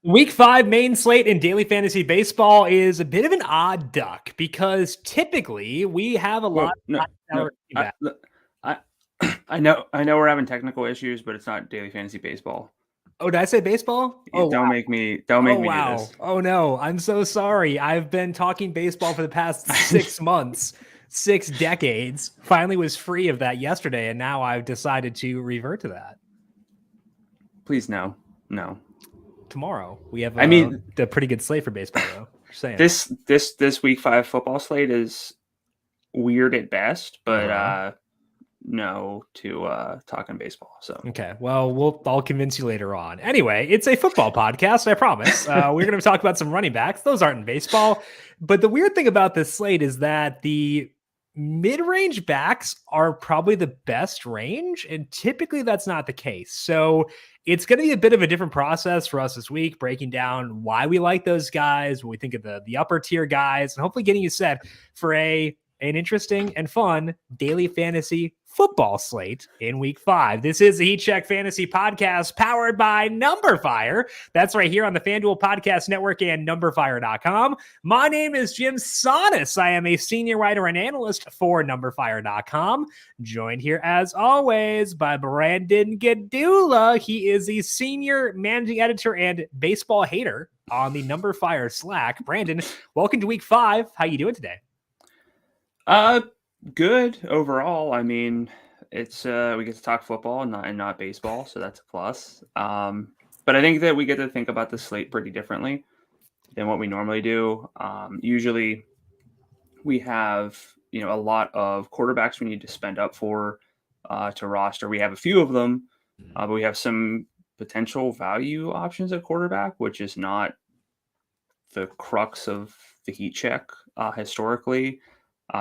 Week 5 main slate in daily fantasy baseball is a bit of an odd duck because typically we have a lot No, of no. I, I know we're having technical issues, but it's not daily fantasy baseball. Oh, did I say baseball? Oh, Don't wow. make me do this. Oh no, I'm so sorry. I've been talking baseball for the past 6 months, 6 decades. Finally was free of that yesterday, and now I've decided to revert to that. Please, no. Tomorrow we have a pretty good slate for baseball, though. Just saying. This week 5 football slate is weird at best, but no to talking baseball. So okay, well, I'll convince you later on. Anyway, it's a football podcast, I promise. We're going to talk about some running backs. Those aren't in baseball, but the weird thing about this slate is that the mid-range backs are probably the best range, and typically that's not the case. So it's going to be a bit of a different process for us this week, breaking down why we like those guys, when we think of the upper tier guys, and hopefully getting you set for an interesting and fun daily fantasy football slate in week 5. This is the Heat Check Fantasy Podcast powered by numberFire. That's right here on the FanDuel Podcast Network and numberFire.com. My name is Jim Sonis. I am a senior writer and analyst for numberFire.com. Joined here as always by Brandon Gadula. He is the senior managing editor and baseball hater on the numberFire Slack. Brandon, welcome to week 5. How you doing today? Good overall. I mean, it's we get to talk football and not baseball, so that's a plus. But I think that we get to think about the slate pretty differently than what we normally do. Usually we have, a lot of quarterbacks we need to spend up for to roster. We have a few of them, but we have some potential value options at quarterback, which is not the crux of the Heat Check historically.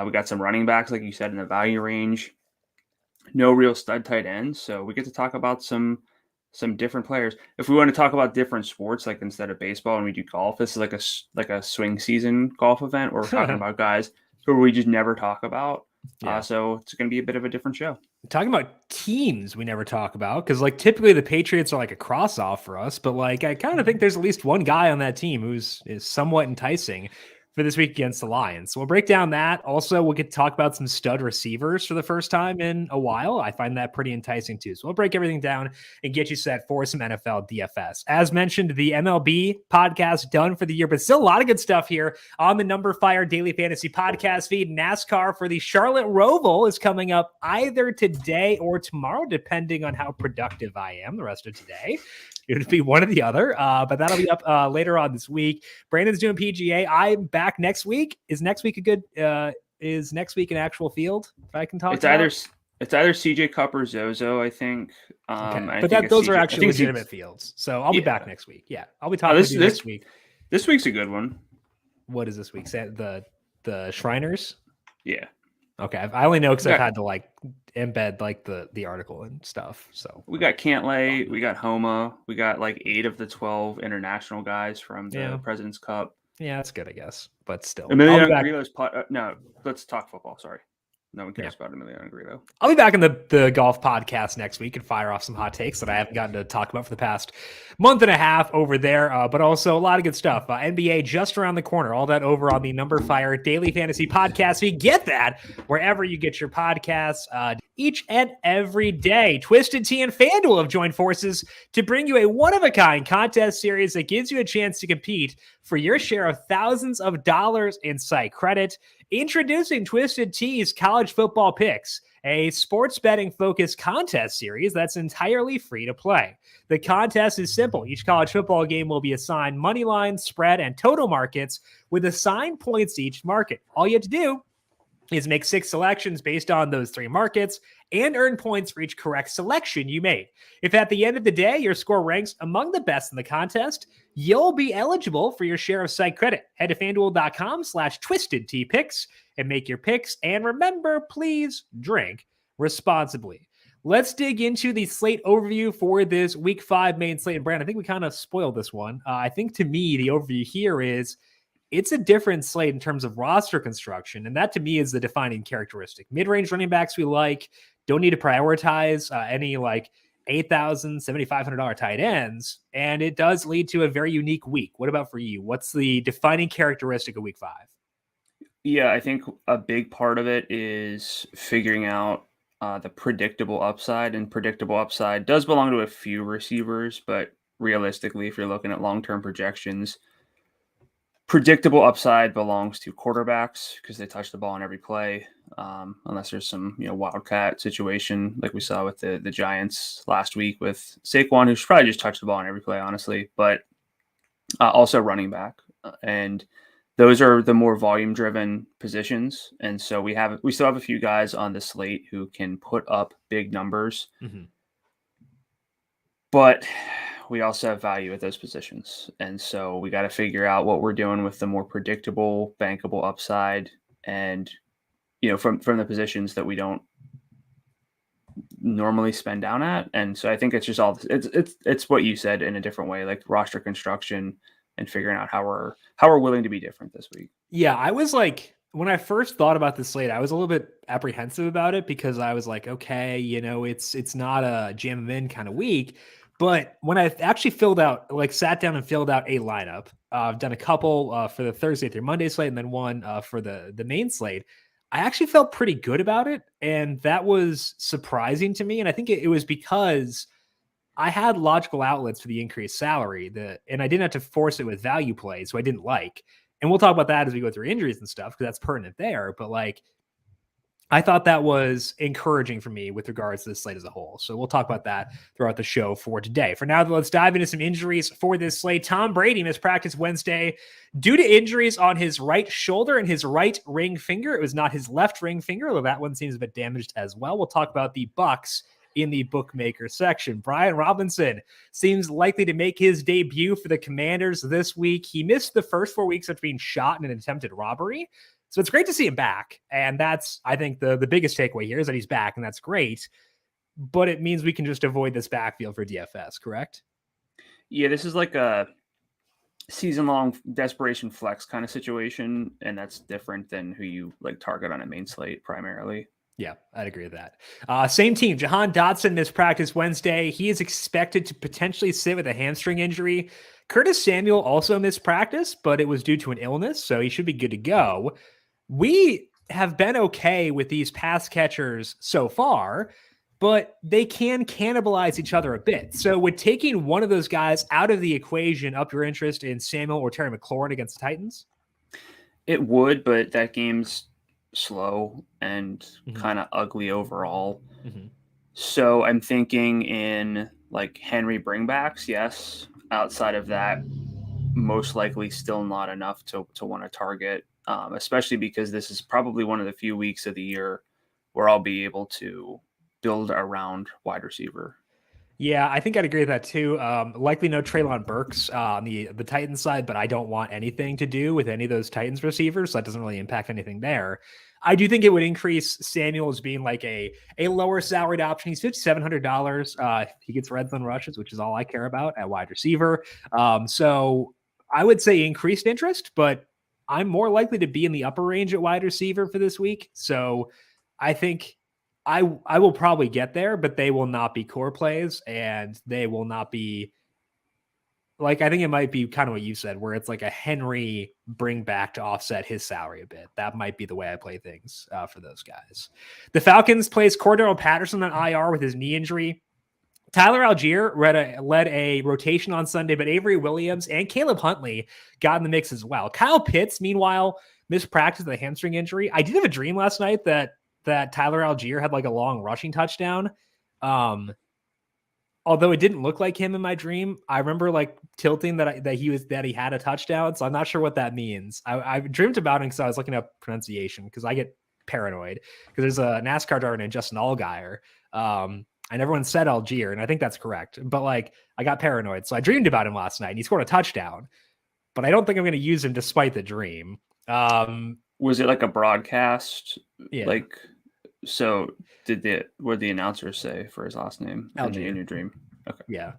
We got some running backs, like you said, in the value range. No real stud tight ends, so we get to talk about some different players. If we want to talk about different sports, like instead of baseball and we do golf, this is like a swing season golf event where we're talking about guys who we just never talk about. Yeah. So it's going to be a bit of a different show. Talking about teams we never talk about, because like typically the Patriots are like a cross off for us, but like I kind of think there's at least one guy on that team is somewhat enticing for this week against the Lions. So we'll break down that. Also, we'll get to talk about some stud receivers for the first time in a while. I find that pretty enticing too. So we'll break everything down and get you set for some NFL DFS. As mentioned, the MLB podcast done for the year, but still a lot of good stuff here on the numberFire Daily Fantasy Podcast feed. NASCAR for the Charlotte Roval is coming up either today or tomorrow, depending on how productive I am the rest of today. It would be one or the other, but that'll be up later on this week. Brandon's doing PGA. I'm back next week. Is next week an actual field? If I can talk. It's either CJ Cup or Zozo, I think. Okay. But those are actually legitimate fields. So I'll be back next week. Yeah, I'll be talking to you next week. This week's a good one. What is this week? The Shriners? Yeah. Okay, I only know because I've had to like embed like the article and stuff. So we got Cantlay, we got Homa, we got like 8 of the 12 international guys from the President's Cup. Yeah, that's good, I guess, but still. Emiliano Grillo's no, let's talk football. Sorry. No one cares about Emiliano Grillo. I'll be back in the golf podcast next week and fire off some hot takes that I haven't gotten to talk about for the past month and a half over there, but also a lot of good stuff. NBA just around the corner. All that over on the numberFire Daily Fantasy Podcast. So you get that wherever you get your podcasts each and every day. Twisted Tea and FanDuel have joined forces to bring you a one-of-a-kind contest series that gives you a chance to compete for your share of thousands of dollars in site credit. Introducing Twisted Tea's College Football Picks, a sports betting focused contest series that's entirely free to play. The contest is simple. Each college football game will be assigned money line, spread, and total markets with assigned points to each market. All you have to do is make 6 selections based on those 3 markets and earn points for each correct selection you made. If at the end of the day your score ranks among the best in the contest, you'll be eligible for your share of site credit. Head to FanDuel.com/TwistedTeaPicks and make your picks. And remember, please drink responsibly. Let's dig into the slate overview for this week 5 main slate. And Brand, I think we kind of spoiled this one. I think to me, the overview here is it's a different slate in terms of roster construction. And that to me is the defining characteristic. Mid-range running backs we like, don't need to prioritize any like $8,000, $7,500 tight ends, and it does lead to a very unique week. What about for you? What's the defining characteristic of week 5? Yeah, I think a big part of it is figuring out the predictable upside, and predictable upside does belong to a few receivers, but realistically, if you're looking at long-term projections, predictable upside belongs to quarterbacks because they touch the ball on every play, unless there's some wildcat situation like we saw with the Giants last week with Saquon, who should probably just touch the ball on every play, honestly, but also running back. And those are the more volume-driven positions, and so we still have a few guys on the slate who can put up big numbers, but we also have value at those positions, and so we got to figure out what we're doing with the more predictable, bankable upside, and from the positions that we don't normally spend down at. And so I think it's just all it's what you said in a different way, like roster construction and figuring out how we're willing to be different this week. Yeah, I was like, when I first thought about the slate, I was a little bit apprehensive about it because I was like, okay, it's not a jam 'em in kind of week. But when I actually sat down and filled out a lineup, I've done a couple for the Thursday through Monday slate and then one for the main slate. I actually felt pretty good about it. And that was surprising to me. And I think it was because I had logical outlets for the increased salary and I didn't have to force it with value plays, so I didn't like. And we'll talk about that as we go through injuries and stuff, because that's pertinent there. But I thought that was encouraging for me with regards to the slate as a whole. So we'll talk about that throughout the show for today. For now, let's dive into some injuries for this slate. Tom Brady missed practice Wednesday due to injuries on his right shoulder and his right ring finger. It was not his left ring finger, although that one seems a bit damaged as well. We'll talk about the Bucs in the bookmaker section. Brian Robinson seems likely to make his debut for the Commanders this week. He missed the first 4 weeks after being shot in an attempted robbery. So it's great to see him back. And that's, I think, the biggest takeaway here is that he's back, and that's great. But it means we can just avoid this backfield for DFS, correct? Yeah, this is like a season-long desperation flex kind of situation, and that's different than who you target on a main slate primarily. Yeah, I'd agree with that. Same team. Jahan Dotson missed practice Wednesday. He is expected to potentially sit with a hamstring injury. Curtis Samuel also missed practice, but it was due to an illness, so he should be good to go. We have been okay with these pass catchers so far, but they can cannibalize each other a bit. So would taking one of those guys out of the equation up your interest in Samuel or Terry McLaurin against the Titans? It would, but that game's slow and kind of ugly overall. So I'm thinking in Henry bringbacks, yes. Outside of that, most likely still not enough to want to target, especially because this is probably one of the few weeks of the year where I'll be able to build around wide receiver. Yeah, I think I'd agree with that too. Likely no Treylon Burks on the Titans side, but I don't want anything to do with any of those Titans receivers, so that doesn't really impact anything there. I do think it would increase Samuel as being a lower salaried option. He's $5,700. He gets red zone rushes, which is all I care about at wide receiver. So I would say increased interest, but I'm more likely to be in the upper range at wide receiver for this week. So I think I will probably get there, but they will not be core plays, and they will not be I think it might be kind of what you said, where it's like a Henry bring back to offset his salary a bit. That might be the way I play things for those guys. The Falcons plays Cordero Patterson on IR with his knee injury. Tyler Algier led a rotation on Sunday, but Avery Williams and Caleb Huntley got in the mix as well. Kyle Pitts, meanwhile, missed practice with a hamstring injury. I did have a dream last night that Tyler Algier had a long rushing touchdown. Although it didn't look like him in my dream, I remember tilting that he had a touchdown. So I'm not sure what that means. I dreamed about him because I was looking up pronunciation because I get paranoid because there's a NASCAR driver named Justin Allgaier. And everyone said Algier, and I think that's correct. But I got paranoid. So I dreamed about him last night and he scored a touchdown, but I don't think I'm going to use him despite the dream. Was it a broadcast? Yeah. So what did the announcer say for his last name in your dream? Okay. Yeah.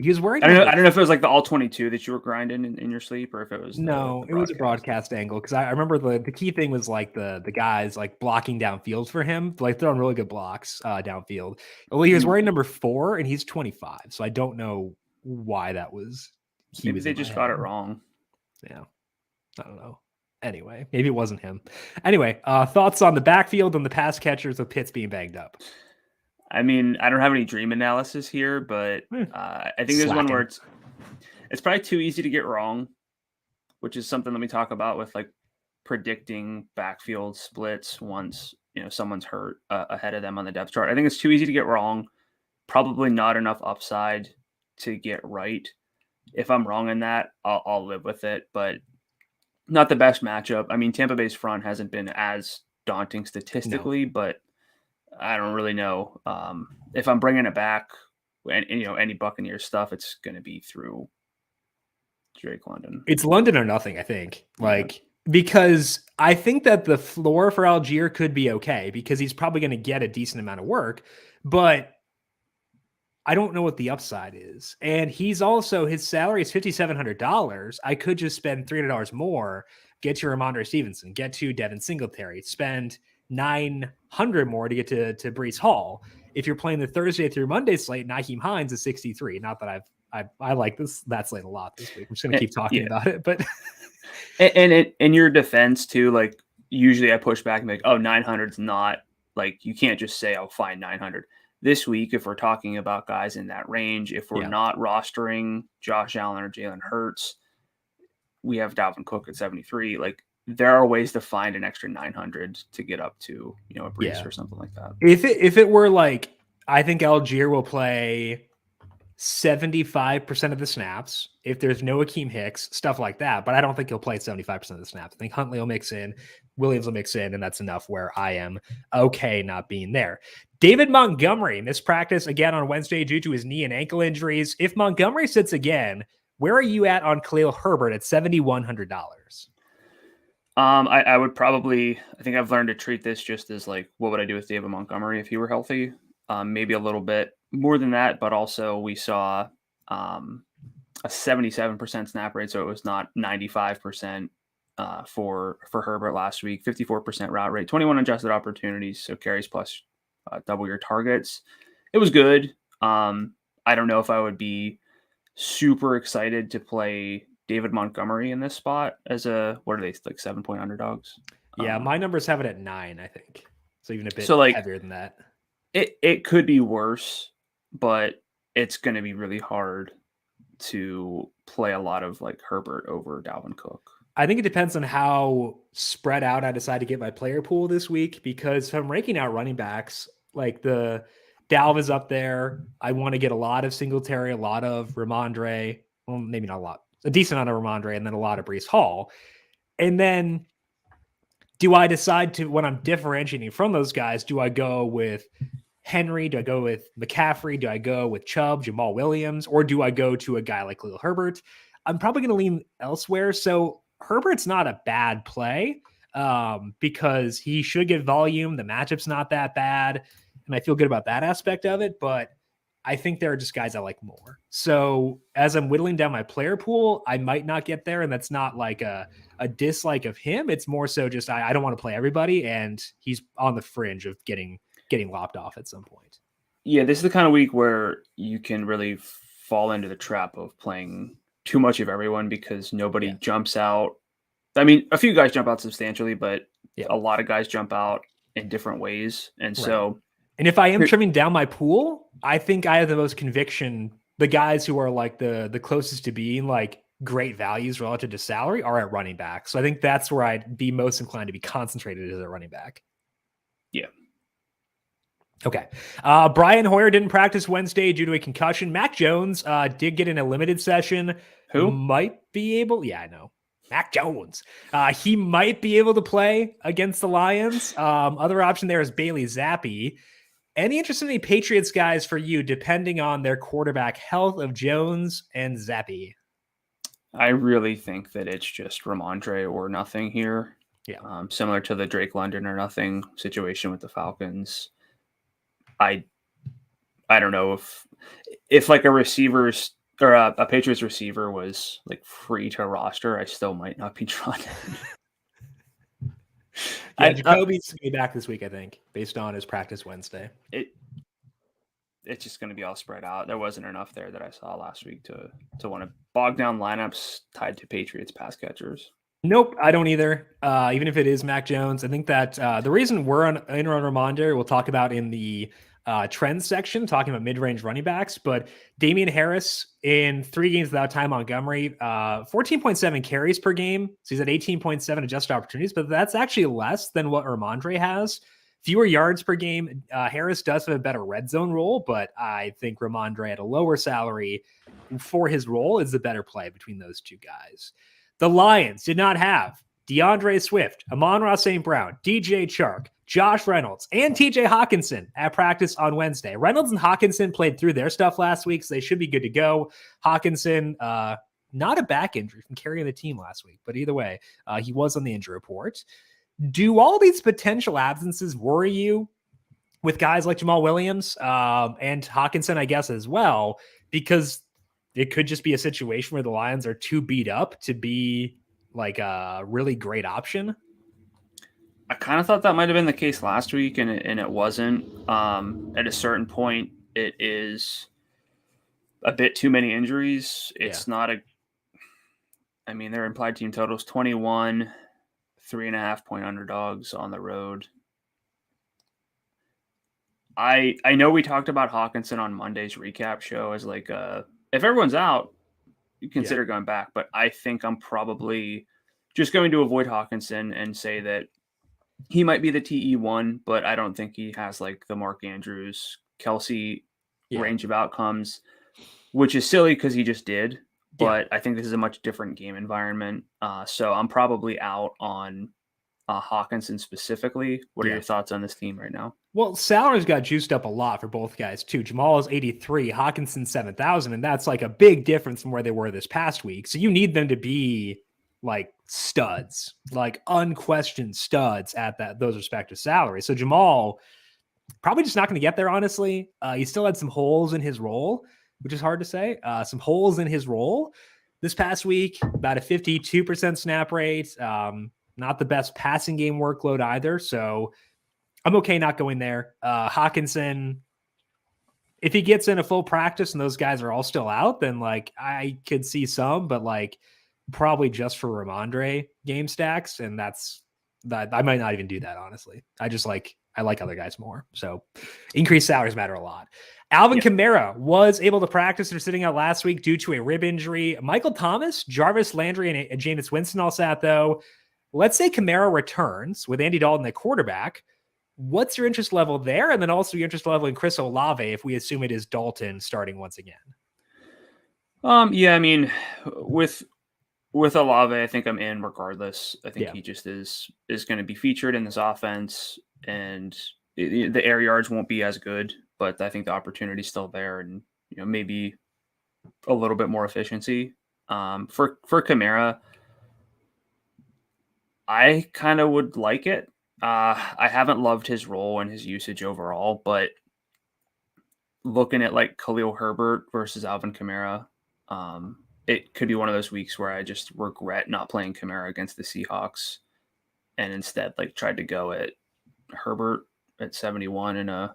He was wearing I don't know if it was like the all 22 that you were grinding in your sleep, or if it was no, the it was a broadcast angle because I remember the key thing was like the guys like blocking downfield for him, like throwing really good blocks downfield. Well, he was wearing number 4 and he's 25, so I don't know why that was. Maybe they just got it wrong. Yeah, I don't know. Anyway, maybe it wasn't him. Anyway, thoughts on the backfield and the pass catchers with Pitts being banged up? I mean, I don't have any dream analysis here, but I think there's one where it's probably too easy to get wrong, which is something that we talk about with like predicting backfield splits once someone's hurt ahead of them on the depth chart. I think it's too easy to get wrong. Probably not enough upside to get right. If I'm wrong in that, I'll live with it, but not the best matchup. I mean, Tampa Bay's front hasn't been as daunting statistically, but I don't really know. If I'm bringing it back, and any Buccaneers stuff, it's going to be through Drake London. It's London or nothing, I think. Because I think that the floor for Algier could be okay because he's probably going to get a decent amount of work, but I don't know what the upside is. And he's also, his salary is $5,700. I could just spend $300 more, get you Ramondre Stevenson, get to Devin Singletary, spend $900 more to get to Breece Hall. If you're playing the Thursday through Monday slate, Nyheim Hines is 63. Not that I like that slate a lot this week. I'm just going to keep talking about it, but and in your defense too, like usually I push back and be like, oh, 900 is not like, you can't just say I'll find 900 this week. If we're talking about guys in that range, if we're not rostering Josh Allen or Jalen Hurts, we have Dalvin Cook at 73. Like there are ways to find an extra 900 to get up to, a Breece or something like that. If it were like, I think Algier will play 75% of the snaps if there's no Akeem Hicks, stuff like that. But I don't think he'll play 75% of the snaps. I think Huntley will mix in, Williams will mix in, and that's enough where I am okay not being there. David Montgomery missed practice again on Wednesday due to his knee and ankle injuries. If Montgomery sits again, where are you at on Khalil Herbert at $7,100? I would probably, I think I've learned to treat this just as like, what would I do with David Montgomery if he were healthy? Maybe a little bit more than that, but also we saw a 77% snap rate, so it was not 95% for Herbert last week. 54% route rate, 21 adjusted opportunities, so carries plus double your targets. It was good. I don't know if I would be super excited to play David Montgomery in this spot as what are they, like 7-point underdogs? Yeah, my numbers have it at 9, I think. So even a bit heavier than that. It could be worse, but it's going to be really hard to play a lot of like Herbert over Dalvin Cook. I think it depends on how spread out I decide to get my player pool this week, because if I'm ranking out running backs, like the Dalv is up there. I want to get a lot of Singletary, a lot of Ramondre. Well, maybe not a lot, a decent amount of Ramondre, and then a lot of Breece Hall. And then do I decide to, when I'm differentiating from those guys, do I go with Henry? Do I go with McCaffrey? Do I go with Chubb, Jamal Williams? Or do I go to a guy like Khalil Herbert? I'm probably going to lean elsewhere. So Herbert's not a bad play because he should get volume. The matchup's not that bad. And I feel good about that aspect of it. But I think there are just guys I like more. So as I'm whittling down my player pool, I might not get there. And that's not like a dislike of him. It's more so just I don't want to play everybody. And he's on the fringe of getting lopped off at some point. Yeah, this is the kind of week where you can really fall into the trap of playing too much of everyone because nobody jumps out. I mean, a few guys jump out substantially, but a lot of guys jump out in different ways. And so... And if I am trimming down my pool, I think I have the most conviction. The guys who are like the closest to being like great values relative to salary are at running back. So I think that's where I'd be most inclined to be concentrated as a running back. Yeah. Okay. Brian Hoyer didn't practice Wednesday due to a concussion. Mac Jones did get in a limited session. Who? Might be able. Yeah, I know. Mac Jones. He might be able to play against the Lions. Other option there is Bailey Zappi. Any interest in any Patriots guys for you, depending on their quarterback health of Jones and Zappi? I really think that it's just Ramondre or nothing here. Yeah. Similar to the Drake London or nothing situation with the Falcons. I don't know if like a receiver's or a Patriots receiver was like free to roster, I still might not be drawn in. Yeah, Jacoby's going to be back this week, I think, based on his practice Wednesday. It's just going to be all spread out. There wasn't enough there that I saw last week to want to bog down lineups tied to Patriots pass catchers. Nope, I don't either. Even if it is Mac Jones, I think that the reason we're in on Ramondre, we'll talk about in the trends section, talking about mid-range running backs. But Damian Harris in 3 games without Ty Montgomery, 14.7 carries per game. So he's at 18.7 adjusted opportunities, but that's actually less than what Ramondre has. Fewer yards per game. Harris does have a better red zone role, but I think Ramondre at a lower salary for his role is the better play between those two guys. The Lions did not have DeAndre Swift, Amon-Ra St. Brown, DJ Chark, Josh Reynolds, and TJ Hawkinson at practice on Wednesday. Reynolds and Hawkinson played through their stuff last week, so they should be good to go. Hawkinson, not a back injury from carrying the team last week, but either way, he was on the injury report. Do all these potential absences worry you with guys like Jamal Williams and Hawkinson, I guess, as well? Because it could just be a situation where the Lions are too beat up to be like a really great option. I kind of thought that might have been the case last week, and it wasn't. At a certain point, it is a bit too many injuries. It's not a. I mean, their implied team totals 21, 3.5 point underdogs on the road. I know we talked about Hawkinson on Monday's recap show as like if everyone's out, you consider going back. But I think I'm probably just going to avoid Hawkinson and say that he might be the TE1, but I don't think he has like the Mark Andrews, Kelsey range of outcomes, which is silly because he just did. But I think this is a much different game environment. So I'm probably out on Hawkinson specifically. What are your thoughts on this team right now? Well, salaries got juiced up a lot for both guys too. Jamal is 83, Hawkinson 7,000, and that's like a big difference from where they were this past week. So you need them to be like studs, like unquestioned studs at those respective salaries. So Jamal probably just not going to get there, honestly. He still had some holes in his role, which is hard to say. Some holes in his role this past week, about a 52% snap rate. Not the best passing game workload either. So I'm okay not going there. Hawkinson, if he gets in a full practice and those guys are all still out, then like I could see some, but like probably just for Ramondre game stacks. And that's that. I might not even do that, honestly. I like other guys more. So increased salaries matter a lot. Alvin Kamara was able to practice after sitting out last week due to a rib injury. Michael Thomas, Jarvis Landry, and Jameis Winston all sat though. Let's say Kamara returns with Andy Dalton at quarterback. What's your interest level there? And then also your interest level in Chris Olave if we assume it is Dalton starting once again. Yeah, I mean, with Olave, I think I'm in regardless. I think he just is going to be featured in this offense, and the air yards won't be as good, but I think the opportunity is still there, and maybe a little bit more efficiency. For Kamara, I kind of would like it. I haven't loved his role and his usage overall, but looking at like Khalil Herbert versus Alvin Kamara, it could be one of those weeks where I just regret not playing Kamara against the Seahawks and instead like tried to go at Herbert at 71 in a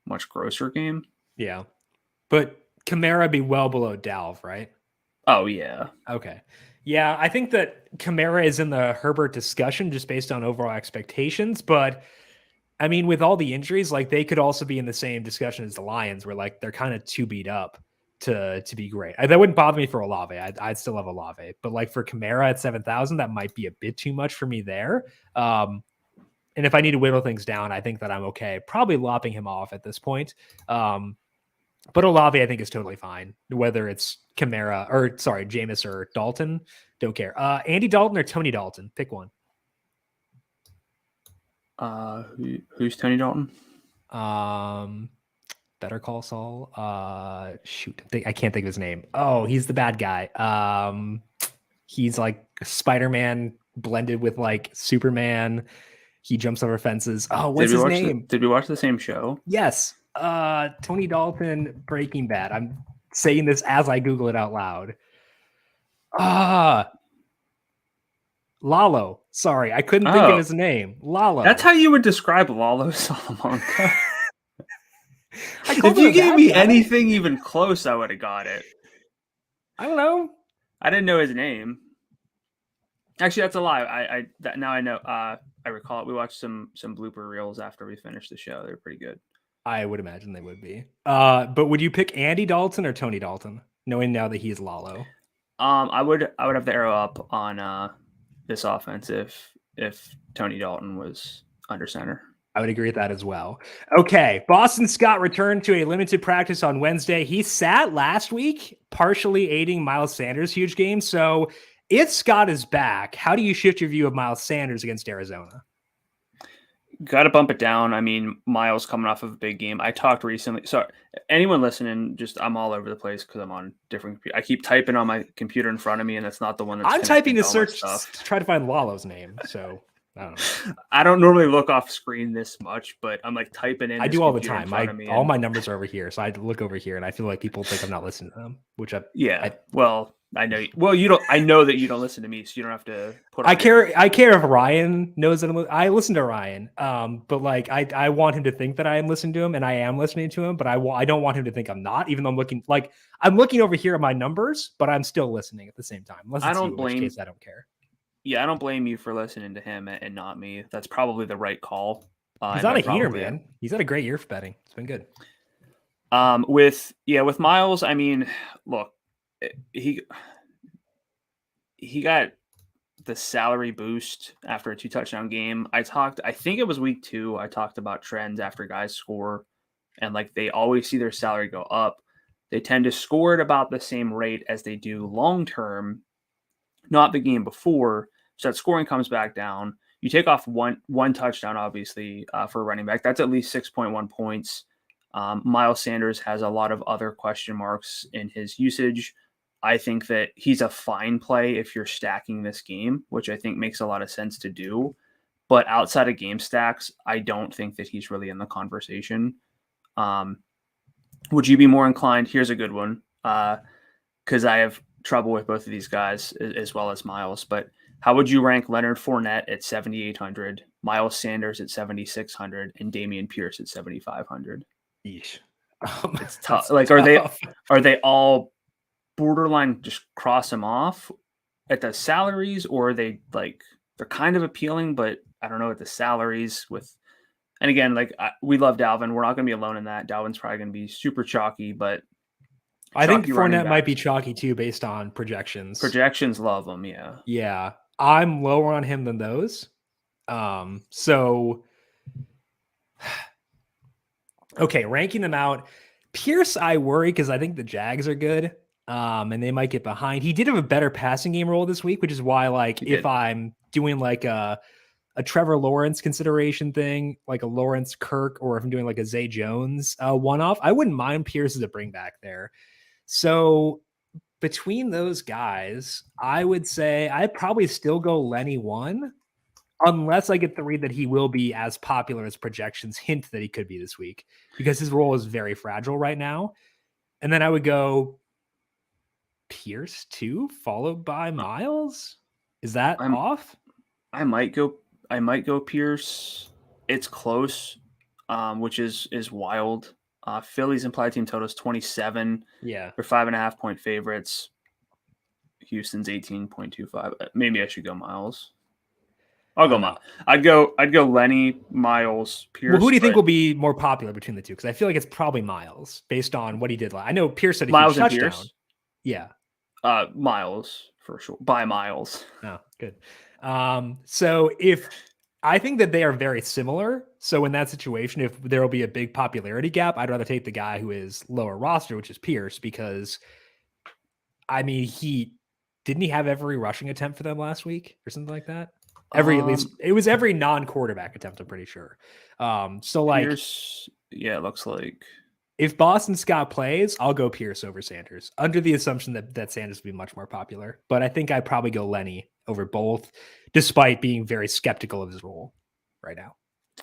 much grosser game. Yeah. But Kamara be well below Dalv, right? Oh, yeah. Okay. Yeah, I think that Kamara is in the Herbert discussion just based on overall expectations. But, I mean, with all the injuries, like they could also be in the same discussion as the Lions where like they're kind of too beat up to be great. That wouldn't bother me for Olave. I'd still have Olave. But like for Kamara at 7,000, that might be a bit too much for me there. And if I need to whittle things down, I think that I'm okay. Probably lopping him off at this point. But Olave, I think, is totally fine. Whether it's Jameis or Dalton, don't care. Andy Dalton or Tony Dalton? Pick one. Who's Tony Dalton? Better Call Saul. Shoot, I can't think of his name. Oh, he's the bad guy. He's like Spider-Man blended with like Superman. He jumps over fences. Oh, what's his name? Did we watch the same show? Yes. Tony Dalton, Breaking Bad. I'm saying this as I Google it out loud. Lalo. Sorry, I couldn't think of his name. Lalo. That's how you would describe Lalo Salamanca. If you gave me anything even close, I would have got it. I don't know. I didn't know his name. Actually, that's a lie. Now I know. I recall it. We watched some blooper reels after we finished the show. They're pretty good. I would imagine they would be. But would you pick Andy Dalton or Tony Dalton, knowing now that he's Lalo? I would have the arrow up on this offense if Tony Dalton was under center. I would agree with that as well. Okay, Boston Scott returned to a limited practice on Wednesday. He sat last week, partially aiding Miles Sanders' huge game. So if Scott is back, how do you shift your view of Miles Sanders against Arizona? Got to bump it down. I mean, Miles coming off of a big game. I talked recently. Sorry, anyone listening, I'm all over the place because I'm on different. I keep typing on my computer in front of me, and that's not the one that's. I'm typing to search to try to find Lalo's name. So I don't know. I don't normally look off screen this much, but I'm like typing in. I do all the time. All my numbers are over here, so I look over here, and I feel like people think I'm not listening to them. I know. Well, you don't. I know that you don't listen to me, so you don't have to put. I care if Ryan knows that I listen to Ryan. But like I want him to think that I am listening to him, and I am listening to him. But I don't want him to think I'm not, even though I'm looking over here at my numbers, but I'm still listening at the same time. Unless it's in which case I don't care. Yeah, I don't blame you for listening to him and not me. That's probably the right call. He's not a heater, man. He's had a great year for betting. It's been good. With Miles, I mean, look, he got the salary boost after a 2-touchdown game. I think it was week 2. I talked about trends after guys score, and like they always see their salary go up. They tend to score at about the same rate as they do long term, not the game before. So that scoring comes back down. You take off one touchdown, obviously, for a running back. That's at least 6.1 points. Miles Sanders has a lot of other question marks in his usage. I think that he's a fine play if you're stacking this game, which I think makes a lot of sense to do. But outside of game stacks, I don't think that he's really in the conversation. Would you be more inclined? Here's a good one, because I have trouble with both of these guys as well as Miles. But how would you rank Leonard Fournette at 7,800, Miles Sanders at 7,600, and Dameon Pierce at 7,500? Yeesh. It's tough. Like, are they all borderline just cross them off at the salaries, or are they like they're kind of appealing, but I don't know at the salaries with. And again, like we love Dalvin. We're not going to be alone in that. Dalvin's probably going to be super chalky, but I think Fournette might be chalky too based on projections. Projections love him, yeah. Yeah, I'm lower on him than those. So okay, ranking them out. Pierce, I worry because I think the Jags are good. And they might get behind. He did have a better passing game role this week, which is why, like, if I'm doing like a Trevor Lawrence consideration thing, like a Lawrence Kirk, or if I'm doing like a Zay Jones one-off, I wouldn't mind Pierce as a bring back there. So between those guys, I would say I'd probably still go Lenny 1, unless I get the read that he will be as popular as projections hint that he could be this week, because his role is very fragile right now. And then I would go Pierce 2, followed by Miles. Is that off? I might go Pierce. It's close, which is wild. Philly's implied team total is 27. Yeah, they're 5.5 point favorites. Houston's 18.25. Maybe I should go Miles. I'll go Miles. I'd go Lenny, Miles, Pierce. Well, who do you think will be more popular between the two? Because I feel like it's probably Miles based on what he did. I know Pierce had a huge touchdown. Pierce? Yeah. Miles for sure. By Miles. Oh, good. So if I think that they are very similar. So in that situation, if there will be a big popularity gap, I'd rather take the guy who is lower roster, which is Pierce, because I mean, he have every rushing attempt for them last week or something like that. At least it was every non-quarterback attempt, I'm pretty sure. So like Pierce, yeah, it looks like if Boston Scott plays, I'll go Pierce over Sanders, under the assumption that Sanders will be much more popular. But I think I'd probably go Lenny over both, despite being very skeptical of his role right now.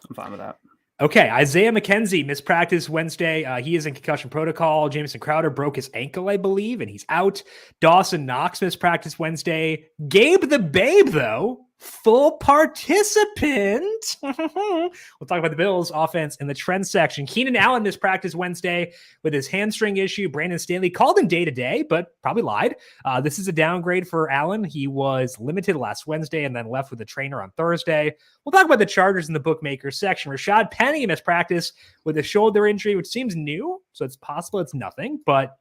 I'm fine with that. Okay, Isaiah McKenzie mispracticed Wednesday. He is in concussion protocol. Jameson Crowder broke his ankle, I believe, and he's out. Dawson Knox mispracticed Wednesday. Gabe the Babe, though, full participant. We'll talk about the Bills offense in the trend section. Keenan Allen mispracticed Wednesday with his hamstring issue. Brandon Staley called him day-to-day, but probably lied. This is a downgrade for Allen. He was limited last Wednesday and then left with a trainer on Thursday. We'll talk about the Chargers in the bookmakers section. Rashad Penny missed practice with a shoulder injury, which seems new, so it's possible it's nothing. But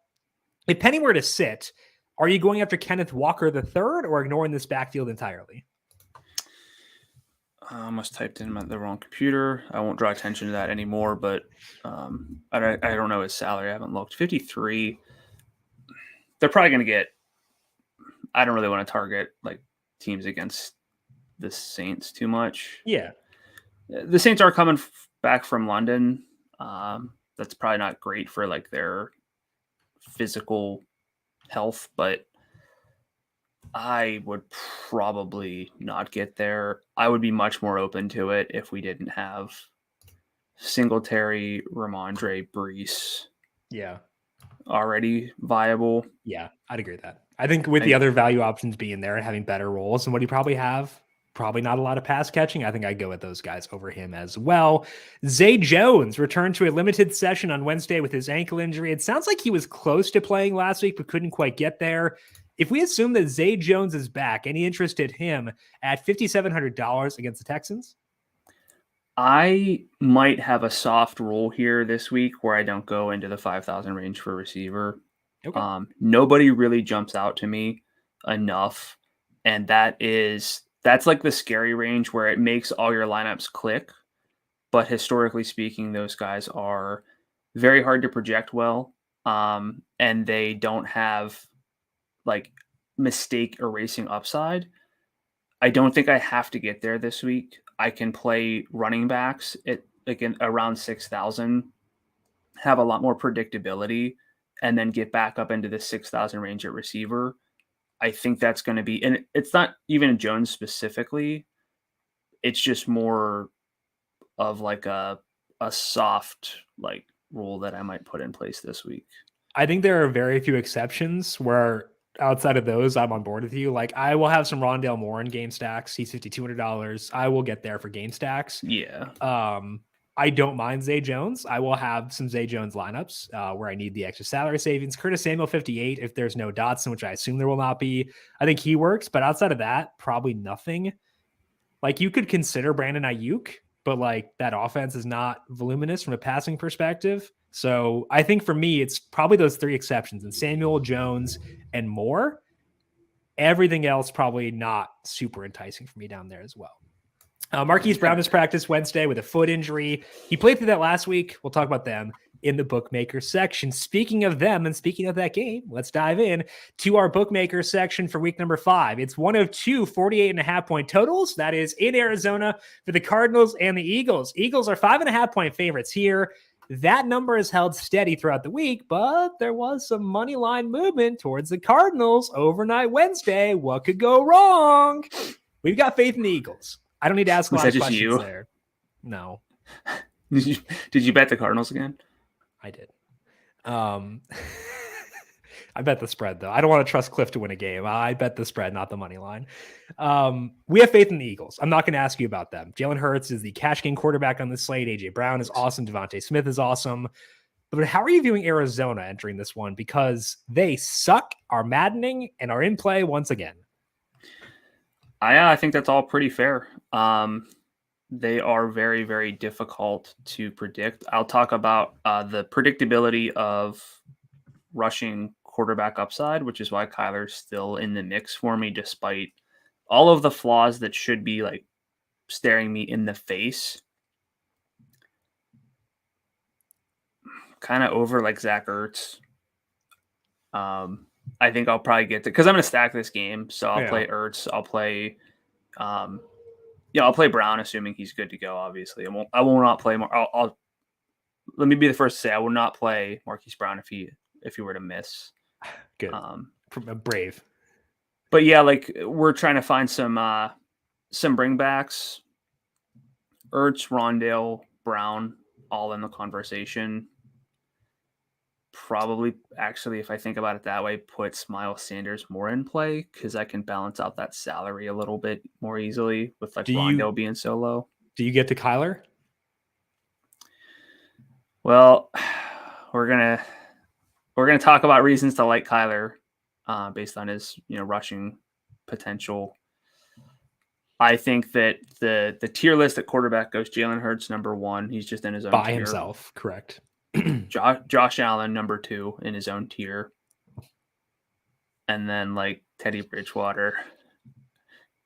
if Penny were to sit, are you going after Kenneth Walker III or ignoring this backfield entirely? I must typed in the wrong computer. I won't draw attention to that anymore, but I don't know his salary. I haven't looked. 53. They're probably going to get – I don't really want to target like teams against the Saints too much. Yeah. The Saints are coming back from London. That's probably not great for like their physical health, but I would probably not get there. I would be much more open to it if we didn't have Singletary, Ramondre, Brees. Yeah. Already viable. Yeah, I'd agree with that. I think with the other value options being there and having better roles than what you probably have, probably not a lot of pass catching. I think I'd go with those guys over him as well. Zay Jones returned to a limited session on Wednesday with his ankle injury. It sounds like he was close to playing last week, but couldn't quite get there. If we assume that Zay Jones is back, any interest in him at $5,700 against the Texans? I might have a soft rule here this week where I don't go into the 5,000 range for receiver. Okay. Nobody really jumps out to me enough. And that's like the scary range where it makes all your lineups click. But historically speaking, those guys are very hard to project well. And they don't have like mistake erasing upside. I don't think I have to get there this week. I can play running backs at again around 6,000, have a lot more predictability, and then get back up into the 6,000 range at receiver. I think that's going to be, and it's not even Jones specifically. It's just more of like a soft like rule that I might put in place this week. I think there are very few exceptions where outside of those, I'm on board with you. Like I will have some Rondale Moore in game stacks. He's $5,200. I will get there for game stacks. Yeah. I don't mind Zay Jones. I will have some Zay Jones lineups where I need the extra salary savings. Curtis Samuel, 58. If there's no Dotson, which I assume there will not be, I think he works. But outside of that, probably nothing. Like you could consider Brandon Ayuk, but like that offense is not voluminous from a passing perspective. So I think for me, it's probably those three exceptions and Samuel, Jones, and Moore. Everything else probably not super enticing for me down there as well. Marquise Brown has practiced Wednesday with a foot injury. He played through that last week. We'll talk about them in the bookmaker section. Speaking of them and speaking of that game, let's dive in to our bookmaker section for week number 5. It's one of two 48.5 point totals. That is in Arizona for the Cardinals and the Eagles. Eagles are 5.5 point favorites here. That number is held steady throughout the week, but there was some money line movement towards the Cardinals overnight Wednesday. What could go wrong? We've got faith in the Eagles. I don't need to ask a lot of questions there. No. Did you bet the Cardinals again? I did. I bet the spread, though. I don't want to trust Cliff to win a game. I bet the spread, not the money line. We have faith in the Eagles. I'm not going to ask you about them. Jalen Hurts is the cash game quarterback on the slate. A.J. Brown is awesome. Devontae Smith is awesome. But how are you viewing Arizona entering this one? Because they suck, are maddening, and are in play once again. I think that's all pretty fair. They are very, very difficult to predict. I'll talk about the predictability of rushing quarterback upside, which is why Kyler's still in the mix for me, despite all of the flaws that should be like staring me in the face. Kind of over like Zach Ertz. I think I'll probably get to, because I'm going to stack this game. So I'll play Ertz. I'll play, I'll play Brown, assuming he's good to go. Obviously, I will not play more. I'll let me be the first to say I will not play Marquise Brown if he were to miss. Good, brave. But yeah, like we're trying to find some bringbacks. Ertz, Rondale, Brown all in the conversation. Probably, actually, if I think about it that way, puts Miles Sanders more in play because I can balance out that salary a little bit more easily with like Rondale being so low. Do you get to Kyler? Well, we're gonna talk about reasons to like Kyler based on his rushing potential. I think that the tier list at quarterback goes Jalen Hurts number 1. He's just in his own by tier. himself, correct. Josh Allen number 2 in his own tier, and then like Teddy Bridgewater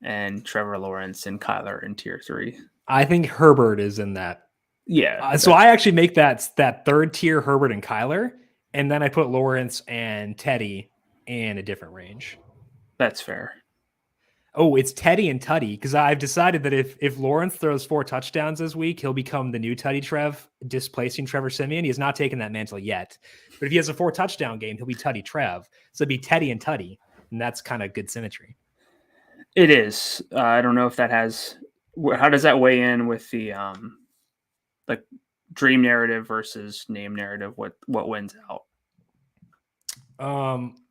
and Trevor Lawrence and Kyler in tier 3. I think Herbert is in that. Yeah. So I actually make that third tier Herbert and Kyler, and then I put Lawrence and Teddy in a different range. That's fair. Oh, it's Teddy and Tutty, because I've decided that if Lawrence throws 4 touchdowns this week, he'll become the new Tutty Trev, displacing Trevor Siemian. He has not taken that mantle yet. But if he has a 4 touchdown game, he'll be Tutty Trev. So it'd be Teddy and Tutty, and that's kind of good symmetry. It is. I don't know if that has... How does that weigh in with the like dream narrative versus name narrative? What wins out?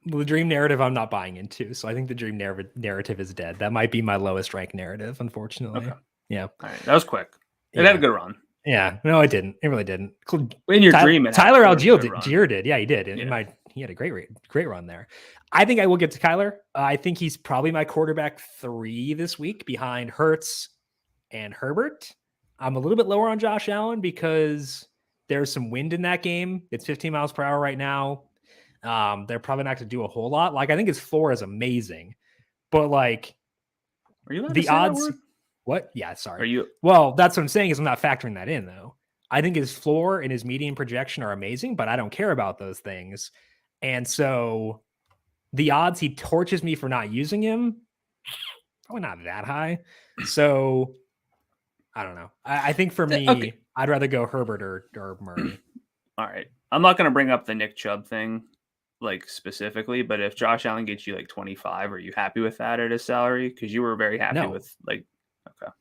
The dream narrative I'm not buying into, so I think the dream narrative is dead. That might be my lowest ranked narrative, unfortunately. Okay. Yeah. All right. That was quick. It had a good run. Yeah. No, it didn't. It really didn't. In your dream, Tyler Algier did. Yeah, he did. He had a great run there. I think I will get to Kyler. I think he's probably my quarterback 3 this week behind Hurts and Herbert. I'm a little bit lower on Josh Allen because there's some wind in that game. It's 15 miles per hour right now. They're probably not going to do a whole lot. Like, I think his floor is amazing, but like, are you the odds? What? Yeah, sorry. Are you? Well, that's what I'm saying is I'm not factoring that in though. I think his floor and his median projection are amazing, but I don't care about those things. And so the odds he torches me for not using him, probably not that high. So I don't know. I think for me, okay, I'd rather go Herbert or Murray. All right. I'm not going to bring up the Nick Chubb thing, like specifically, but if Josh Allen gets you like 25, are you happy with that at his salary? Because you were very happy with like, okay.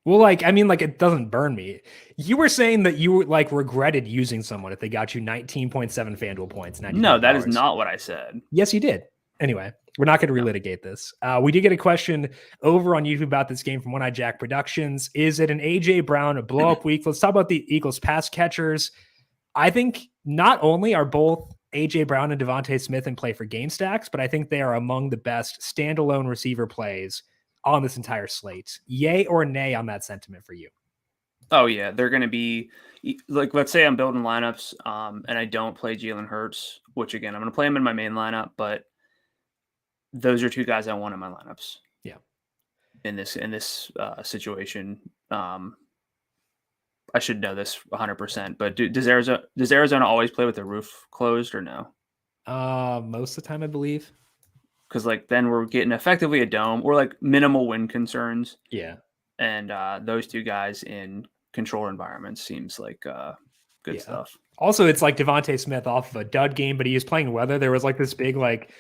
Well, like, I mean, like, it doesn't burn me. You were saying that you like regretted using someone if they got you 19.7 FanDuel points. No, that is not what I said. Yes, you did. Anyway, we're not going to relitigate this. We did get a question over on YouTube about this game from One Eye Jack Productions. Is it an AJ Brown a blow up week? Let's talk about the Eagles pass catchers. I think not only are both AJ Brown and Devontae Smith in play for game stacks, but I think they are among the best standalone receiver plays on this entire slate. Yay or nay on that sentiment for you? Oh yeah, they're going to be like, let's say I'm building lineups and I don't play Jalen Hurts, which again, I'm going to play him in my main lineup, but those are 2 guys I want in my lineups. Yeah. In this situation, I should know this 100%, but does Arizona always play with the roof closed or no? Most of the time, I believe. Because like then we're getting effectively a dome or like minimal wind concerns. Yeah. And those 2 guys in control environments seems like good stuff. Also, it's like Devontae Smith off of a dud game, but he was playing weather. There was like this big like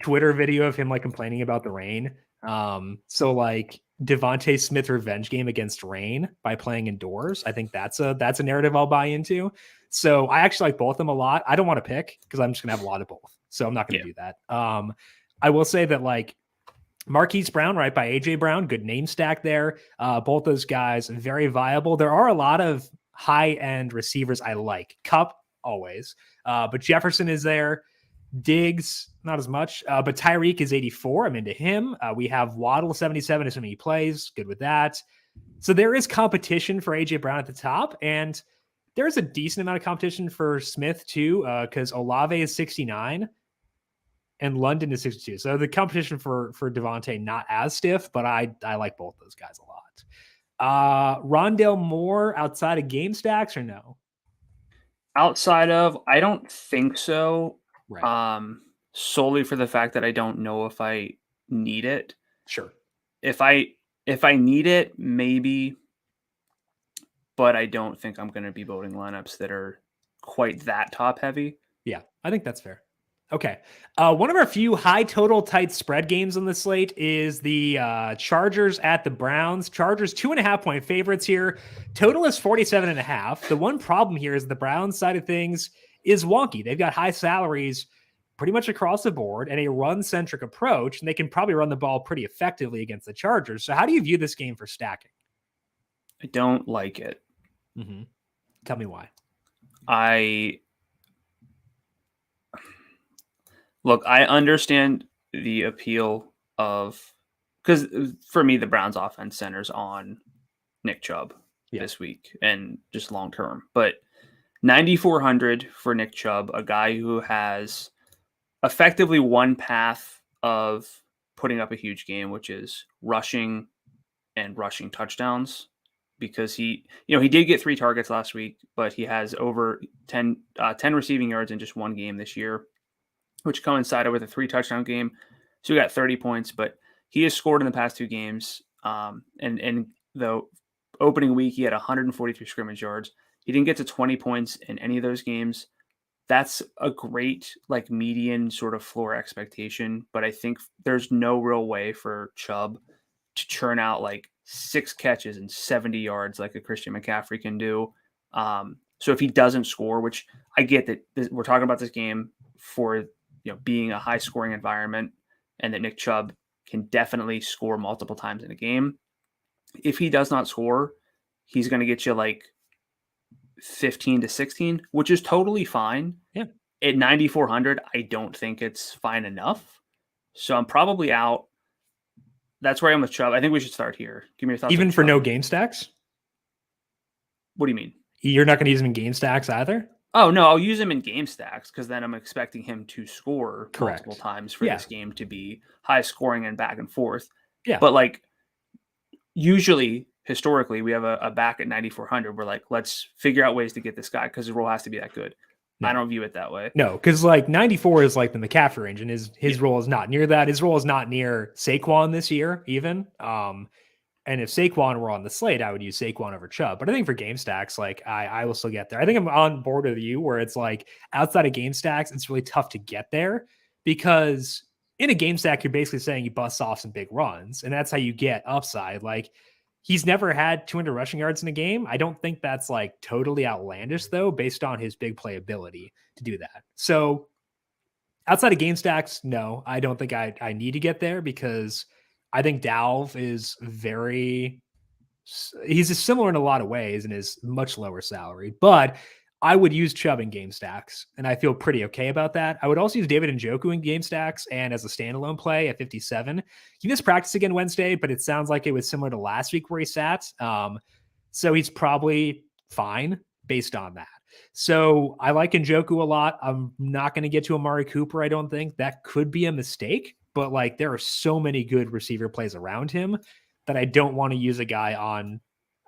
Twitter video of him like complaining about the rain. So like Devontae Smith revenge game against rain by playing indoors. I think that's a narrative I'll buy into. So I actually like both of them a lot. I don't want to pick because I'm just gonna have a lot of both. So I'm not gonna do that. I will say that like Marquise Brown, right, by AJ Brown, good name stack there. Both those guys very viable. There are a lot of high end receivers I like. Kupp always, but Jefferson is there. Diggs, not as much, but Tyreek is 84. I'm into him. We have Waddle 77, assuming he plays. Good with that. So there is competition for AJ Brown at the top, and there's a decent amount of competition for Smith too, because Olave is 69 and London is 62. So the competition for Devontae not as stiff, but I like both those guys a lot. Rondale Moore outside of game stacks or no? Outside of, I don't think so. Right. Solely for the fact that I don't know if I need it. Sure. If I need it, maybe, but I don't think I'm going to be building lineups that are quite that top heavy. Yeah, I think that's fair. Okay. One of our few high total tight spread games on the slate is the Chargers at the Browns. Chargers 2.5-point favorites here. Total is 47.5. The one problem here is the Browns side of things is wonky. They've got high salaries pretty much across the board and a run-centric approach, and they can probably run the ball pretty effectively against the Chargers. So how do you view this game for stacking? I don't like it. Mm-hmm. Tell me why. Look, I understand the appeal of, because for me, the Browns offense centers on Nick Chubb this week and just long term. But 9,400 for Nick Chubb, a guy who has effectively one path of putting up a huge game, which is rushing and rushing touchdowns. Because he did get 3 targets last week, but he has over 10 receiving yards in just one game this year, which coincided with a 3 touchdown game. So he got 30 points, but he has scored in the past 2 games. And the opening week, he had 143 scrimmage yards. He didn't get to 20 points in any of those games. That's a great median sort of floor expectation, but I think there's no real way for Chubb to churn out 6 catches and 70 yards like a Christian McCaffrey can do. So if he doesn't score, which I get that we're talking about this game for being a high scoring environment and that Nick Chubb can definitely score multiple times in a game. If he does not score, he's going to get you 15 to 16, which is totally fine. Yeah. At 9,400, I don't think it's fine enough. So I'm probably out. That's where I am with Chubb. I think we should start here. Give me your thoughts. Even for no game stacks? What do you mean? You're not going to use him in game stacks either? Oh, no, I'll use him in game stacks because then I'm expecting him to score multiple times for this game to be high scoring and back and forth. Yeah. But usually, historically, we have a back at 9,400. We're let's figure out ways to get this guy because his role has to be that good. No. I don't view it that way. No, because 94 is the McCaffrey range, and his role is not near that. His role is not near Saquon this year, even. And if Saquon were on the slate, I would use Saquon over Chubb. But I think for game stacks, I will still get there. I think I'm on board with you where it's outside of game stacks, it's really tough to get there because in a game stack, you're basically saying you bust off some big runs, and that's how you get upside. He's never had 200 rushing yards in a game. I don't think that's totally outlandish though, based on his big play ability to do that. So outside of game stacks, no, I don't think I need to get there because I think Dalv is he's similar in a lot of ways and is much lower salary, but I would use Chubb in game stacks, and I feel pretty okay about that. I would also use David Njoku in game stacks and as a standalone play at 57. He missed practice again Wednesday, but it sounds like it was similar to last week where he sat. So he's probably fine based on that. So I like Njoku a lot. I'm not going to get to Amari Cooper, I don't think. That could be a mistake, but there are so many good receiver plays around him that I don't want to use a guy on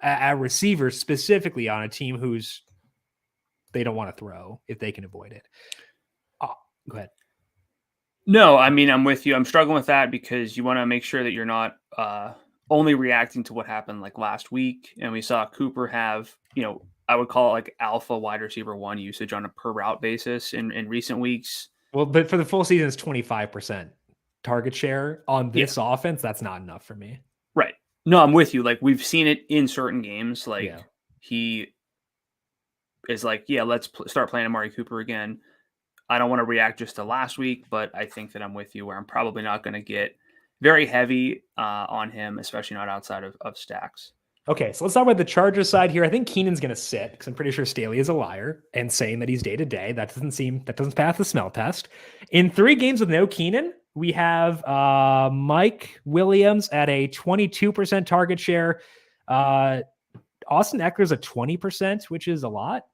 a receiver specifically on a team who's they don't want to throw if they can avoid it. Oh, go ahead. No, I mean, I'm with you. I'm struggling with that because you want to make sure that you're not only reacting to what happened last week. And we saw Cooper have, I would call it alpha wide receiver 1 usage on a per route basis in recent weeks. Well, but for the full season, it's 25% target share on this offense. That's not enough for me. Right. No, I'm with you. We've seen it in certain games. He is let's start playing Amari Cooper again. I don't want to react just to last week, but I think that I'm with you where I'm probably not going to get very heavy on him, especially not outside of stacks. Okay, so let's talk about the Chargers side here. I think Keenan's going to sit because I'm pretty sure Staley is a liar and saying that he's day-to-day. That doesn't pass the smell test. In 3 games with no Keenan, we have Mike Williams at a 22% target share. Austin Eckler's at 20%, which is a lot.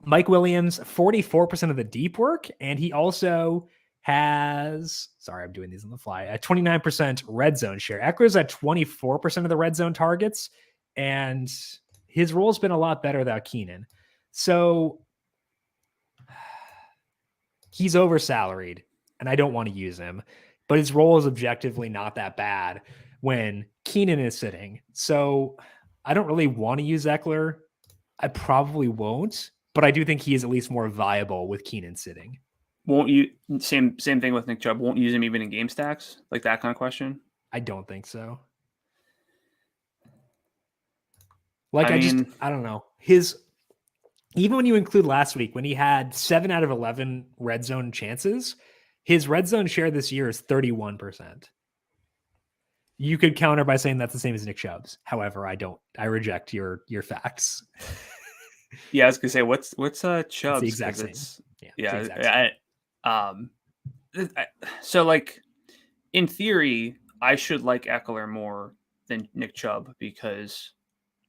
Mike Williams, 44% of the deep work, and he also has, sorry, I'm doing these on the fly, a 29% red zone share. Eckler's at 24% of the red zone targets, and his role's been a lot better without Keenan. So he's oversalaried, and I don't want to use him, but his role is objectively not that bad when Keenan is sitting. So I don't really want to use Eckler. I probably won't, but I do think he is at least more viable with Keenan sitting. Won't you same thing with Nick Chubb? Won't use him even in game stacks, like that kind of question? I don't think so. Like I mean, I don't know. Even when you include last week when he had 7 out of 11 red zone chances, his red zone share this year is 31%. You could counter by saying that's the same as Nick Chubb's. However, I reject your facts. yeah, I was gonna say what's Chubb's? It's the exact same. So like in theory, I should like Eckler more than Nick Chubb because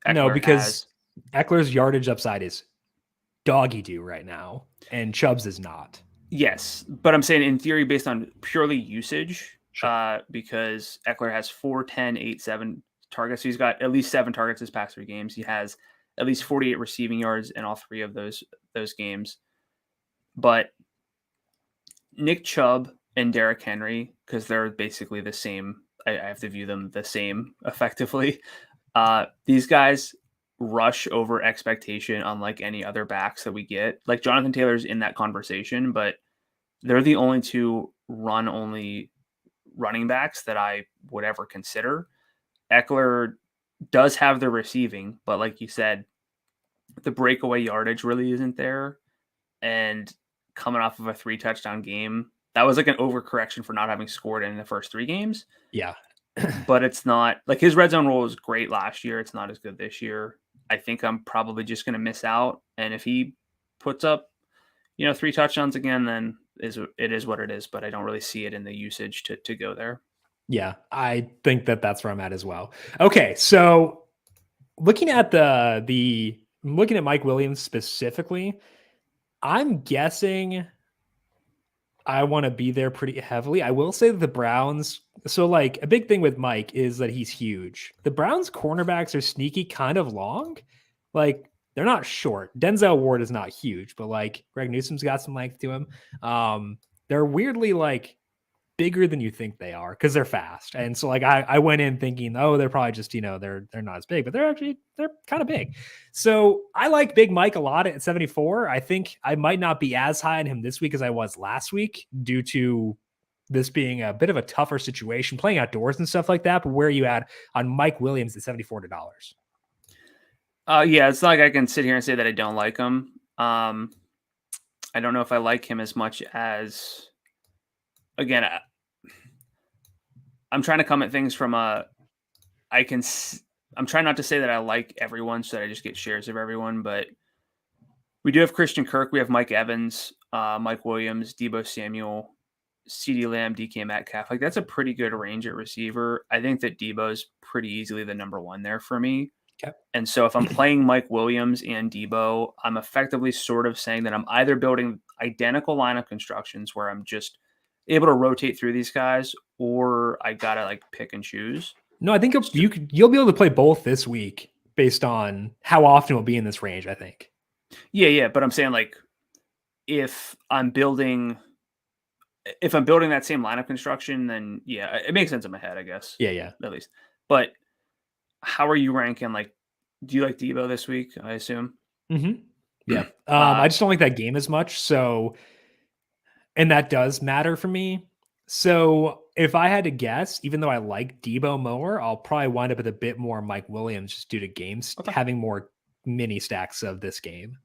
because Eckler's yardage upside is doggy do right now, and Chubb's is not. Yes, but I'm saying in theory based on purely usage, Sure. because Eckler has 4, 10, 8, 7 targets. So he's got at least 7 targets his past 3 games. He has at least 48 receiving yards in all 3 of those games. But Nick Chubb and Derrick Henry, because they're basically the same, I have to view them the same effectively. These guys rush over expectation unlike any other backs that we get. Like Jonathan Taylor's in that conversation, but they're the only 2 run-only running backs that I would ever consider. Eckler does have the receiving, but like you said, the breakaway yardage really isn't there. And coming off of a 3 touchdown game, that was like an overcorrection for not having scored in the first 3 games. Yeah. But it's not like his red zone role was great last year. It's not as good this year. I think I'm probably just going to miss out. And if he puts up, 3 touchdowns again, then it is what it is. But I don't really see it in the usage to go there. Yeah, I think that's where I'm at as well. Okay, so looking at looking at Mike Williams specifically, I'm guessing I want to be there pretty heavily. I will say that the Browns, so like a big thing with Mike is that he's huge. The Browns cornerbacks are sneaky kind of long. Like they're not short. Denzel Ward is not huge, but like Greg Newsom's got some length to him. They're weirdly like bigger than you think they are because they're fast. And so like I went in thinking, oh, they're probably just, they're not as big, but they're kind of big. So I like Big Mike a lot at 74. I think I might not be as high on him this week as I was last week due to this being a bit of a tougher situation, playing outdoors and stuff like that. But where are you at on Mike Williams at $74? Yeah, it's not like I can sit here and say that I don't like him. I don't know if I like him as much as, again, I'm trying to come at things from I'm trying not to say that I like everyone so that I just get shares of everyone, but we do have Christian Kirk. We have Mike Evans, Mike Williams, Deebo Samuel, CeeDee Lamb, DK Metcalf. Like that's a pretty good range at receiver. I think that Deebo's pretty easily the number 1 there for me. Okay. And so if I'm playing Mike Williams and Deebo, I'm effectively sort of saying that I'm either building identical lineup constructions where I'm just able to rotate through these guys, or I gotta like pick and choose. No, I think you'll be able to play both this week based on how often we'll be in this range, I think. Yeah. But I'm saying like if I'm building that same lineup construction, then yeah, it makes sense in my head, I guess. Yeah. At least. But how are you ranking? Like, do you like Deebo this week? I assume. Mm-hmm. Yeah. I just don't like that game as much. So, and that does matter for me. So if I had to guess, even though I like Deebo more, I'll probably wind up with a bit more Mike Williams just due to games having more mini stacks of this game.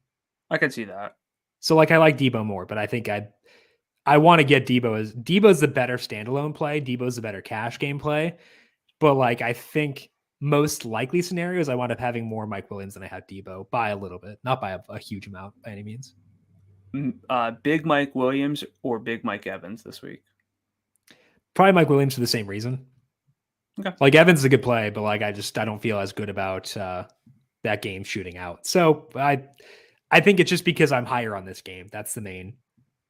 I can see that. So like I like Deebo more, but I think I want to get Deebo's the better standalone play. Deebo's the better cash game play. But like I think most likely scenarios, I wound up having more Mike Williams than I have Deebo by a little bit, not by a huge amount by any means. Big Mike Williams or Big Mike Evans this week? Probably Mike Williams for the same reason. Okay. Like Evans is a good play, but like I don't feel as good about that game shooting out. So I think it's just because I'm higher on this game. That's the main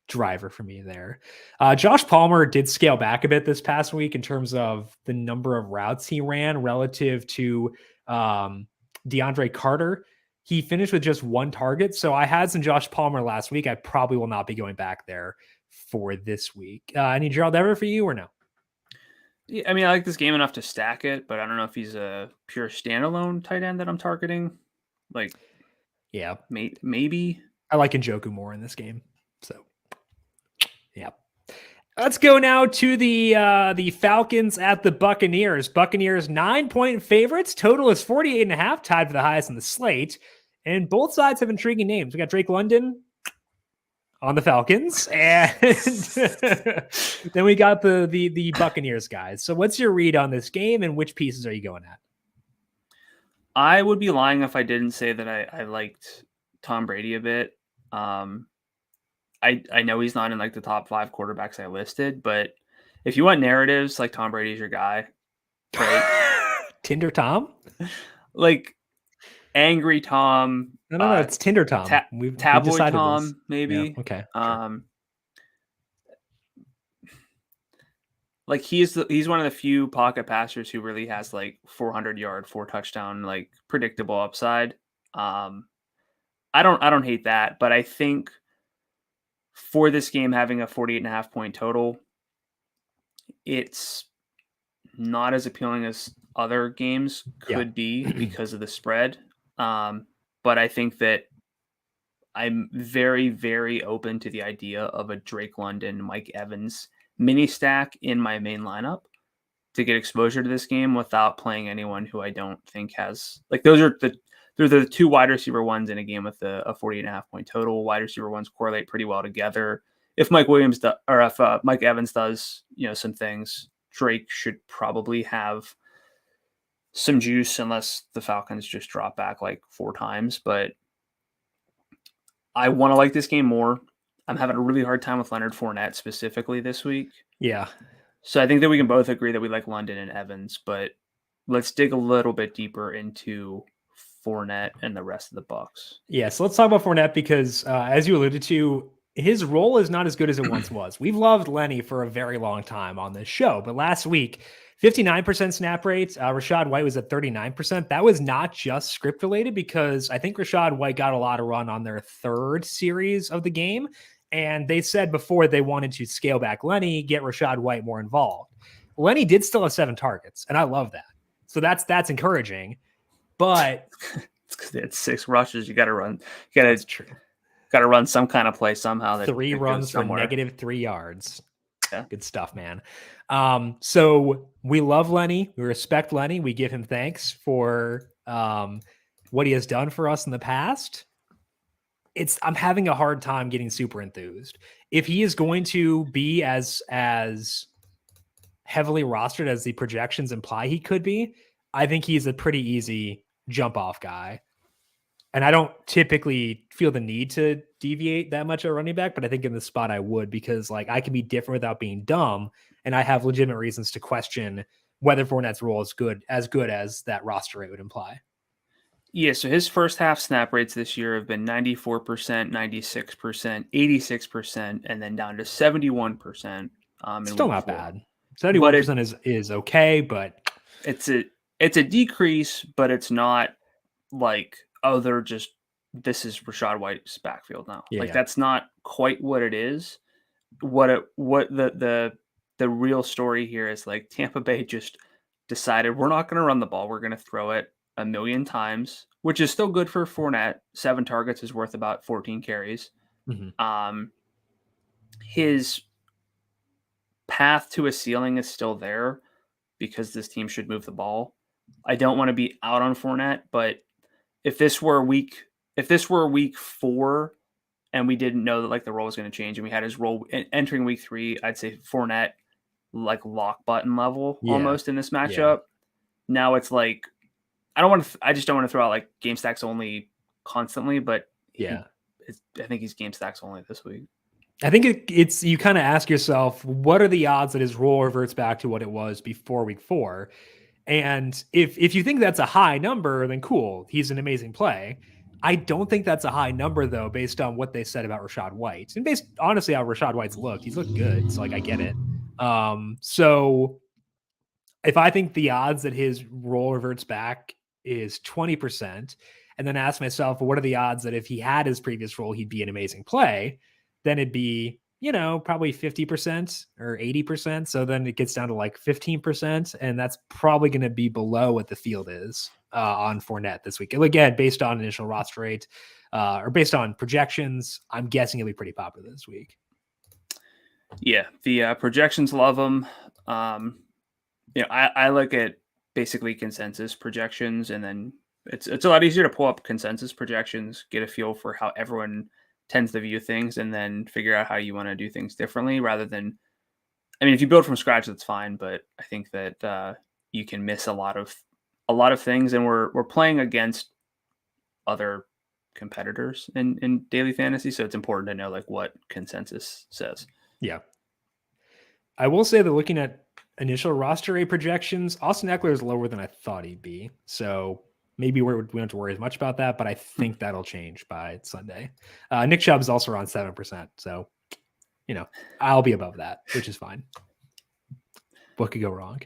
driver for me there. Josh Palmer did scale back a bit this past week in terms of the number of routes he ran relative to DeAndre Carter. He finished with just 1 target. So I had some Josh Palmer last week. I probably will not be going back there for this week. Any Gerald Everett for you or no? Yeah, I mean, I like this game enough to stack it, but I don't know if he's a pure standalone tight end that I'm targeting. Like, yeah, maybe. I like Njoku more in this game. So Yep. Let's go now to the Falcons at the Buccaneers. Buccaneers 9-point favorites. Total is 48.5, tied for the highest in the slate. And both sides have intriguing names. We got Drake London on the Falcons, and then we got the Buccaneers guys. So what's your read on this game, and which pieces are you going at? I would be lying if I didn't say that I liked Tom Brady a bit. I know he's not in like the top 5 quarterbacks I listed, but if you want narratives, like Tom Brady's your guy, right? Tinder Tom? Like Angry Tom. No, it's Tinder Tom. Tabloid Tom, this. Maybe. Yeah, okay. Sure. Like he's one of the few pocket passers who really has like 400-yard, 4-touchdown, like predictable upside. I don't hate that, but I think for this game having a 48.5 point total, it's not as appealing as other games could be because of the spread. But I think that I'm very, very open to the idea of a Drake London, Mike Evans mini stack in my main lineup to get exposure to this game without playing anyone who I don't think has, like, they're the 2 wide receiver ones in a game with a 48.5 point total. Wide receiver ones correlate pretty well together. If Mike Evans does, some things, Drake should probably have some juice unless the Falcons just drop back like 4 times. But I want to like this game more. I'm having a really hard time with Leonard Fournette specifically this week. Yeah. So I think that we can both agree that we like London and Evans, but let's dig a little bit deeper into Fournette and the rest of the Bucs. Yeah, so let's talk about Fournette because, as you alluded to, his role is not as good as it once was. We've loved Lenny for a very long time on this show, but last week, 59% snap rate. Rachaad White was at 39%. That was not just script related because I think Rachaad White got a lot of run on their 3rd series of the game. And they said before they wanted to scale back Lenny, get Rachaad White more involved. Lenny did still have 7 targets, and I love that. So that's encouraging. But it's 6 rushes. You got to run. Got to run some kind of play somehow. 3 runs for -3 yards. Yeah. Good stuff, man. So we love Lenny. We respect Lenny. We give him thanks for what he has done for us in the past. I'm having a hard time getting super enthused. If he is going to be as heavily rostered as the projections imply he could be, I think he's a pretty easy jump off guy. And I don't typically feel the need to deviate that much at running back, but I think in this spot I would, because like I can be different without being dumb. And I have legitimate reasons to question whether Fournette's role is as good as that roster rate would imply. Yeah, so his first half snap rates this year have been 94%, 96%, 86%, and then down to 71%. Still not bad. 71% is okay, but it's a decrease, but it's not like, oh, this is Rachaad White's backfield now. Yeah. Like that's not quite what it is. What the real story here is, like, Tampa Bay just decided we're not going to run the ball. We're going to throw it 1 million times, which is still good for Fournette. 7 targets is worth about 14 carries. Mm-hmm. His path to a ceiling is still there because this team should move the ball. I don't want to be out on Fournette, but if this were week 4 and we didn't know that like the role was going to change and we had his role entering week 3, I'd say Fournette like lock button level almost in this matchup. Yeah. Now it's like, I just don't want to throw out like game stacks only constantly, but I think he's game stacks only this week. I think it's you kind of ask yourself, what are the odds that his role reverts back to what it was before week 4? And if you think that's a high number, then cool, he's an amazing play. I don't think that's a high number though, based on what they said about Rachaad White, and based honestly how Rachaad White's looked. He's looked good, so like I get it. So if I think the odds that his role reverts back is 20%, and then ask myself, well, what are the odds that if he had his previous role, he'd be an amazing play? Then it'd be, probably 50% or 80%. So then it gets down to like 15%. And that's probably going to be below what the field is on Fournette this week. Again, based on initial roster rate or based on projections, I'm guessing it'll be pretty popular this week. Yeah, the projections love them. I look at basically consensus projections, and then it's a lot easier to pull up consensus projections, get a feel for how everyone tends to view things, and then figure out how you want to do things differently rather than. I mean, if you build from scratch, that's fine, but I think that you can miss a lot of things, and we're playing against other competitors in daily fantasy, so it's important to know like what consensus says. Yeah. I will say that looking at initial roster rate projections, Austin Eckler is lower than I thought he'd be. So maybe we don't have to worry as much about that, but I think that'll change by Sunday. Nick Chubb is also around 7%. So, I'll be above that, which is fine. What could go wrong?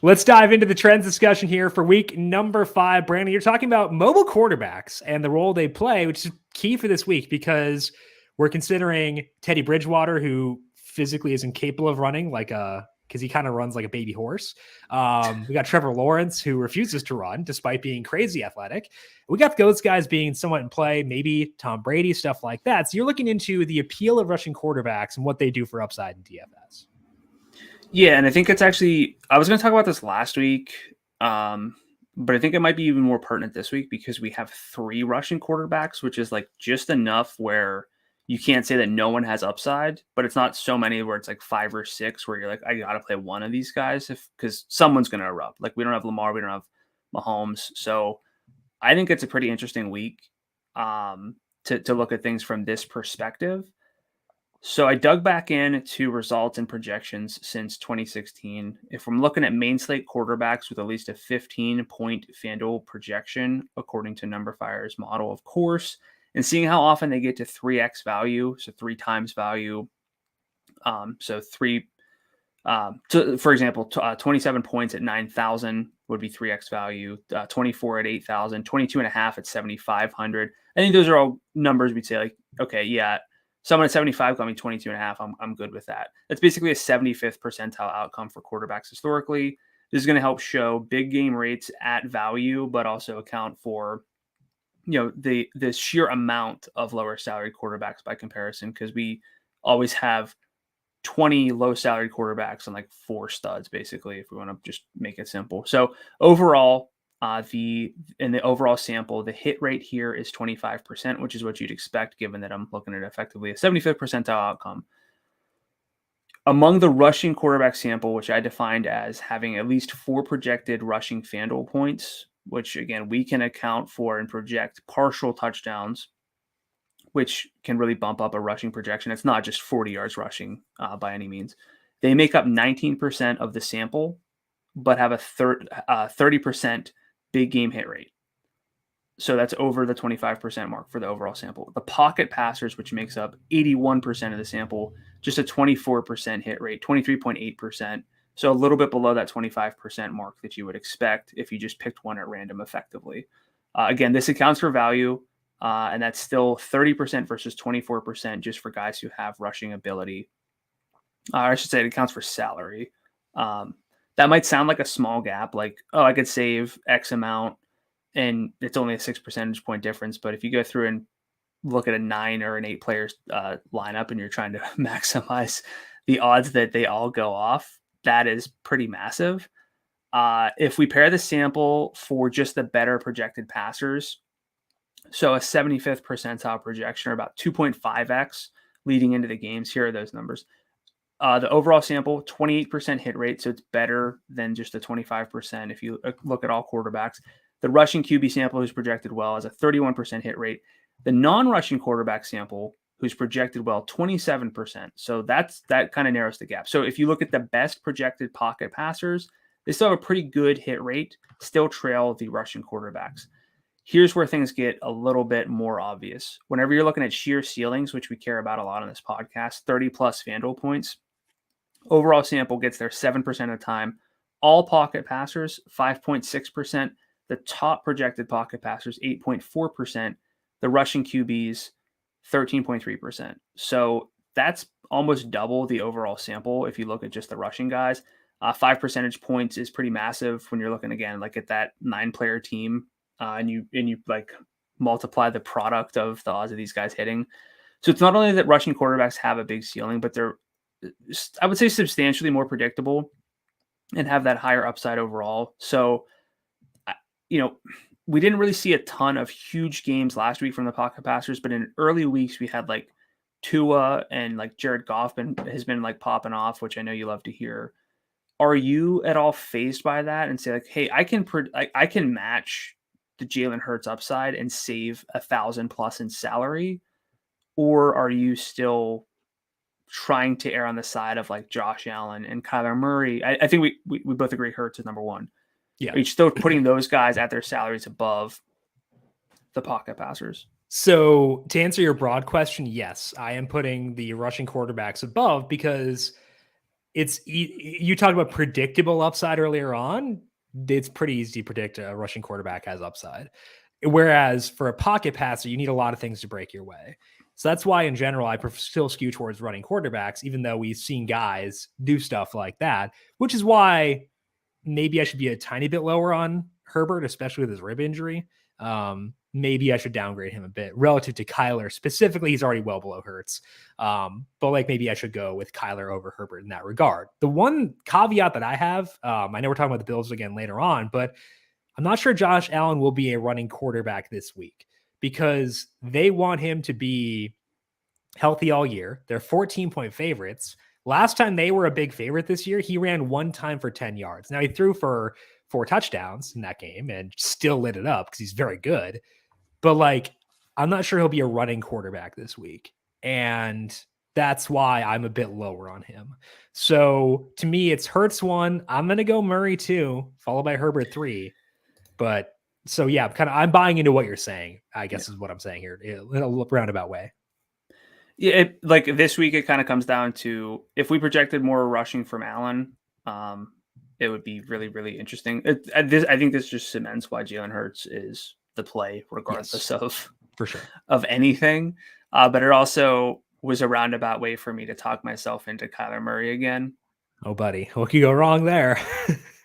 Let's dive into the trends discussion here for week number 5. Brandon, you're talking about mobile quarterbacks and the role they play, which is key for this week because we're considering Teddy Bridgewater, who physically is incapable of running because he kind of runs like a baby horse. We got Trevor Lawrence, who refuses to run despite being crazy athletic. We got those guys being somewhat in play, maybe Tom Brady, stuff like that. So you're looking into the appeal of rushing quarterbacks and what they do for upside in DFS. Yeah, and I think it's actually I was going to talk about this last week, but I think it might be even more pertinent this week because we have 3 rushing quarterbacks, which is like just enough where you can't say that no one has upside, but it's not so many where it's like 5 or 6 where you're like, I got to play one of these guys because someone's going to erupt. Like we don't have Lamar, we don't have Mahomes, so I think it's a pretty interesting week to look at things from this perspective. So I dug back in to results and projections since 2016. If I'm looking at main slate quarterbacks with at least a 15-point FanDuel projection, according to numberFire's model, of course, and seeing how often they get to 3x value, so 3 times value. So for example, 27 points at 9,000 would be 3x value, 24 at 8,000, 22 and a half at 7,500. I think those are all numbers we'd say like, okay, yeah, someone at 75 got me 22 and a half. I'm good with that. That's basically a 75th percentile outcome for quarterbacks historically. This is going to help show big game rates at value, but also account for, the sheer amount of lower salary quarterbacks by comparison, because we always have 20 low salary quarterbacks and like 4 studs, basically, if we want to just make it simple. So overall, in the overall sample, the hit rate here is 25%, which is what you'd expect given that I'm looking at effectively a 75th percentile outcome. Among the rushing quarterback sample, which I defined as having at least 4 projected rushing FanDuel points, which again, we can account for and project partial touchdowns, which can really bump up a rushing projection. It's not just 40 yards rushing by any means. They make up 19% of the sample, but have a 30% big game hit rate. So that's over the 25% mark for the overall sample. The pocket passers, which makes up 81% of the sample, just a 24% hit rate, 23.8%. So a little bit below that 25% mark that you would expect if you just picked one at random effectively. Again, this accounts for value, and that's still 30% versus 24% just for guys who have rushing ability. I should say it accounts for salary. That might sound like a small gap, like, oh, I could save X amount, and it's only a 6 percentage point difference. But if you go through and look at a 9 or an 8 players lineup and you're trying to maximize the odds that they all go off, that is pretty massive. If we pair the sample for just the better projected passers, so a 75th percentile projection, or about 2.5x leading into the games, here are those numbers. The overall sample, 28% hit rate, so it's better than just the 25% if you look at all quarterbacks. The rushing QB sample, who's projected well, has a 31% hit rate. The non-rushing quarterback sample, who's projected well, 27%. So that kind of narrows the gap. So if you look at the best projected pocket passers, they still have a pretty good hit rate, still trail the rushing quarterbacks. Here's where things get a little bit more obvious. Whenever you're looking at sheer ceilings, which we care about a lot on this podcast, 30 plus FanDuel points, overall sample gets there 7% of the time. All pocket passers, 5.6%. The top projected pocket passers, 8.4%. The rushing QBs, 13.3%. So that's almost double the overall sample if you look at just the rushing guys. 5 percentage points is pretty massive when you're looking, again, like at that 9-player team, and you like multiply the product of the odds of these guys hitting. So it's not only that rushing quarterbacks have a big ceiling, but they're I would say substantially more predictable and have that higher upside overall. So, we didn't really see a ton of huge games last week from the pocket passers, but in early weeks we had like Tua and like Jared Goff has been like popping off, which I know you love to hear. Are you at all phased by that and say like, hey, I can match the Jalen Hurts upside and save 1,000 plus in salary? Or are you still trying to err on the side of like Josh Allen and Kyler Murray? I think we both agree Hurts is number one. Yeah. Are you still putting those guys at their salaries above the pocket passers? So to answer your broad question, yes, I am putting the rushing quarterbacks above because you talked about predictable upside earlier on. It's pretty easy to predict a rushing quarterback has upside. Whereas for a pocket passer, you need a lot of things to break your way. So that's why in general, I still skew towards running quarterbacks, even though we've seen guys do stuff like that, which is why maybe I should be a tiny bit lower on Herbert, especially with his rib injury. Maybe I should downgrade him a bit relative to Kyler. Specifically, he's already well below Hurts. But like maybe I should go with Kyler over Herbert in that regard. The one caveat that I have, I know we're talking about the Bills again later on, but I'm not sure Josh Allen will be a running quarterback this week because they want him to be healthy all year. They're 14-point favorites. Last time they were a big favorite this year, he ran one time for 10 yards. Now he threw for 4 touchdowns in that game and still lit it up because he's very good. But like, I'm not sure he'll be a running quarterback this week. And that's why I'm a bit lower on him. So to me, it's Hurts 1. I'm going to go Murray 2, followed by Herbert 3. But so, yeah, I'm buying into what you're saying, I guess is what I'm saying here in a roundabout way. Yeah, like this week, it kind of comes down to if we projected more rushing from Allen, it would be really, really interesting. I think this just cements why Jalen Hurts is the play, regardless of for sure of anything. But it also was a roundabout way for me to talk myself into Kyler Murray again. Oh, buddy, what could go wrong there?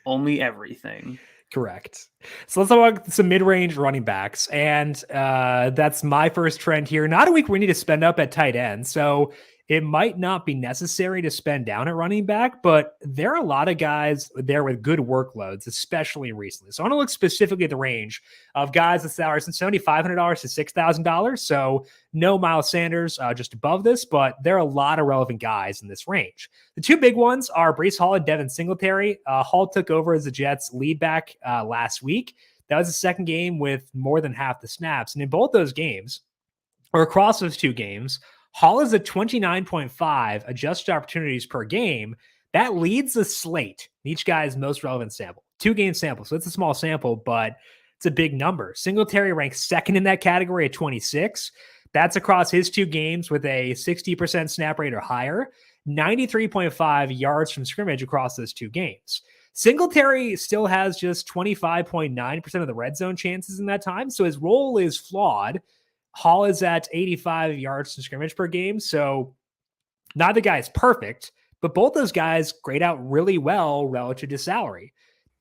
Only everything. Correct. So let's talk about some mid-range running backs. And that's my first trend here. Not a week where we need to spend up at tight end. So it might not be necessary to spend down at running back, but there are a lot of guys there with good workloads, especially recently. So I want to look specifically at the range of guys with salaries from $7,500 to $6,000. So no Miles Sanders, just above this, but there are a lot of relevant guys in this range. The two big ones are Breece Hall and Devin Singletary. Hall took over as the Jets lead back last week. That was the second game with more than half the snaps. And in both those games, or across those two games, Hall is at 29.5 adjusted opportunities per game. That leads the slate, each guy's most relevant sample. 2-game sample, so it's a small sample, but it's a big number. Singletary ranks second in that category at 26. That's across his 2 games with a 60% snap rate or higher, 93.5 yards from scrimmage across those 2 games. Singletary still has just 25.9% of the red zone chances in that time, so his role is flawed. Hall is at 85 yards to scrimmage per game, so neither guy is perfect, but both those guys grade out really well relative to salary.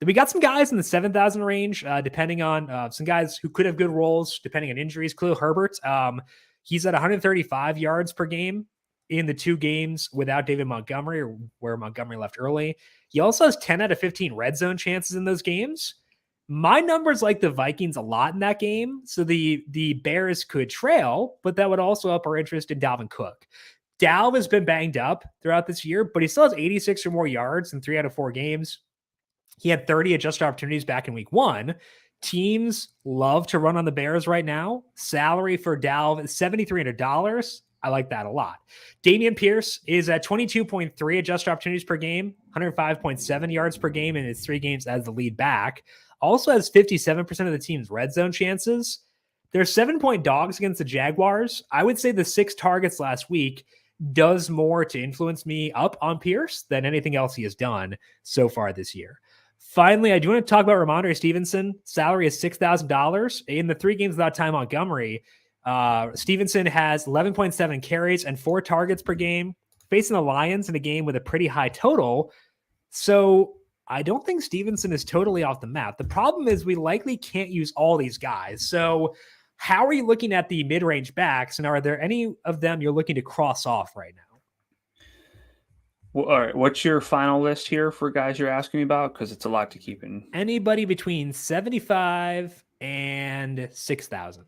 We got some guys in the 7,000 range, depending on some guys who could have good roles, depending on injuries. Khalil Herbert, he's at 135 yards per game in the 2 games without David Montgomery, or where Montgomery left early. He also has 10 out of 15 red zone chances in those games. My numbers like the Vikings a lot in that game, so the Bears could trail, but that would also up our interest in Dalvin Cook. Dalv has been banged up throughout this year, but he still has 86 or more yards in 3 out of 4 games. He had 30 adjusted opportunities back in week 1. Teams love to run on the Bears right now. Salary for Dalv is $7,300. I like that a lot. Dameon Pierce is at 22.3 adjusted opportunities per game, 105.7 yards per game in his 3 games as the lead back. Also has 57% of the team's red zone chances. They're 7-point dogs against the Jaguars. I would say the 6 targets last week does more to influence me up on Pierce than anything else he has done so far this year. Finally, I do want to talk about Ramondre Stevenson. Salary is $6,000. In the 3 games without Ty Montgomery, Stevenson has 11.7 carries and 4 targets per game, facing the Lions in a game with a pretty high total. So I don't think Stevenson is totally off the map. The problem is we likely can't use all these guys. So how are you looking at the mid-range backs, and are there any of them you're looking to cross off right now? Well, all right. What's your final list here for guys you're asking me about? Because it's a lot to keep in. Anybody between 75 and 6,000.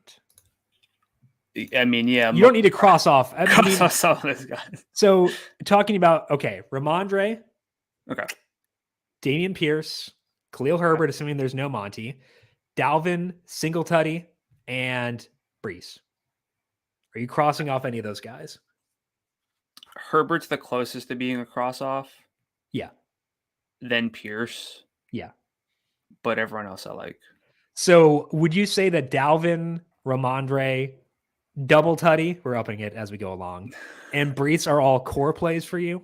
I mean, yeah. You don't need to cross off. I Cross mean, off some of these guys. so talking about, okay, Ramondre, Okay. Damian Pierce, Khalil Herbert, assuming there's no Monty, Dalvin, Singletary, and Brees. Are you crossing off any of those guys? Herbert's the closest to being a cross off. Yeah. Then Pierce. Yeah. But everyone else I like. So would you say that Dalvin, Ramondre, Double Tutty, we're upping it as we go along, and Brees are all core plays for you?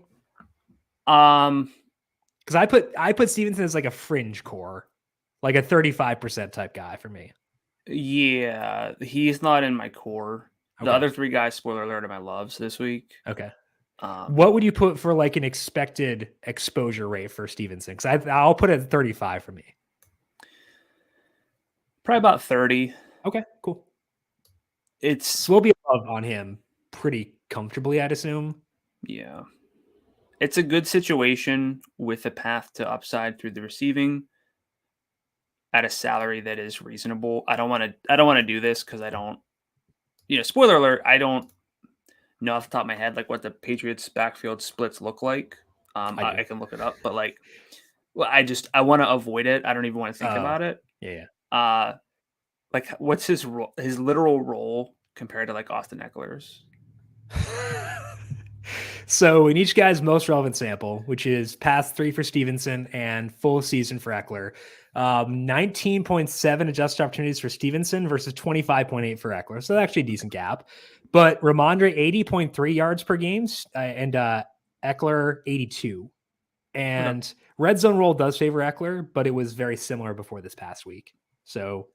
Because I put Stevenson as like a fringe core, like a 35% type guy for me. Yeah, he's not in my core. The other three guys, spoiler alert, are my loves this week. Okay. What would you put for like an expected exposure rate for Stevenson? Because I'll put it at 35 for me. Probably about 30. Okay, cool. So we'll be above on him pretty comfortably, I'd assume. Yeah. It's a good situation with a path to upside through the receiving at a salary that is reasonable. I don't want to do this because I don't, spoiler alert, I don't know off the top of my head like what the Patriots backfield splits look like. I can look it up, but like, well, I want to avoid it. I don't even want to think about it. Yeah. Like, what's his literal role compared to like Austin Eckler's? So in each guy's most relevant sample, which is past 3 for Stevenson and full season for Eckler, 19.7 adjusted opportunities for Stevenson versus 25.8 for Eckler. So that's actually a decent gap. But Ramondre 80.3 yards per game and Eckler 82. And red zone role does favor Eckler, but it was very similar before this past week. So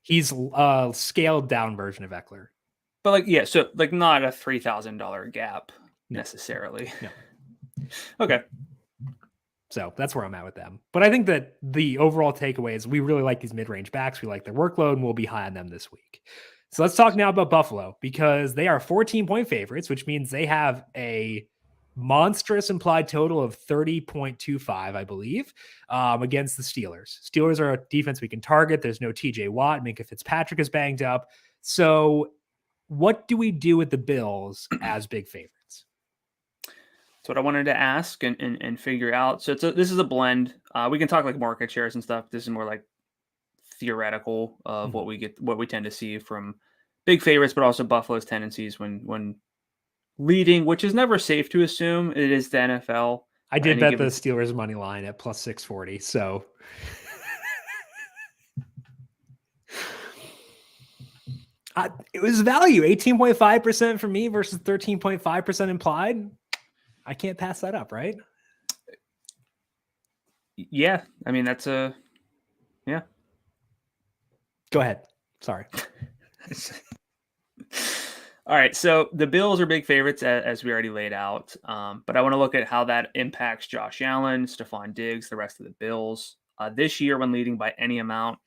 he's a scaled down version of Eckler. But like, yeah, so like not a $3,000 gap necessarily. No. Okay. So that's where I'm at with them. But I think that the overall takeaway is we really like these mid-range backs. We like their workload, and we'll be high on them this week. So let's talk now about Buffalo, because they are 14-point favorites, which means they have a monstrous implied total of 30.25, I believe, against the Steelers. Steelers are a defense we can target. There's no TJ Watt. Minka Fitzpatrick is banged up. So what do we do with the Bills as big favorites? That's what I wanted to ask and figure out. So this is a blend. We can talk like market shares and stuff. This is more like theoretical of what we tend to see from big favorites, but also Buffalo's tendencies when leading, which is never safe to assume. It is the NFL. I did bet the Steelers money line at plus 640. So it was value 18.5% for me versus 13.5% implied. I can't pass that up, right? Yeah. I mean, that's yeah. Go ahead. Sorry. All right. So the Bills are big favorites as we already laid out. But I want to look at how that impacts Josh Allen, Stephon Diggs, the rest of the Bills. This year, when leading by any amount,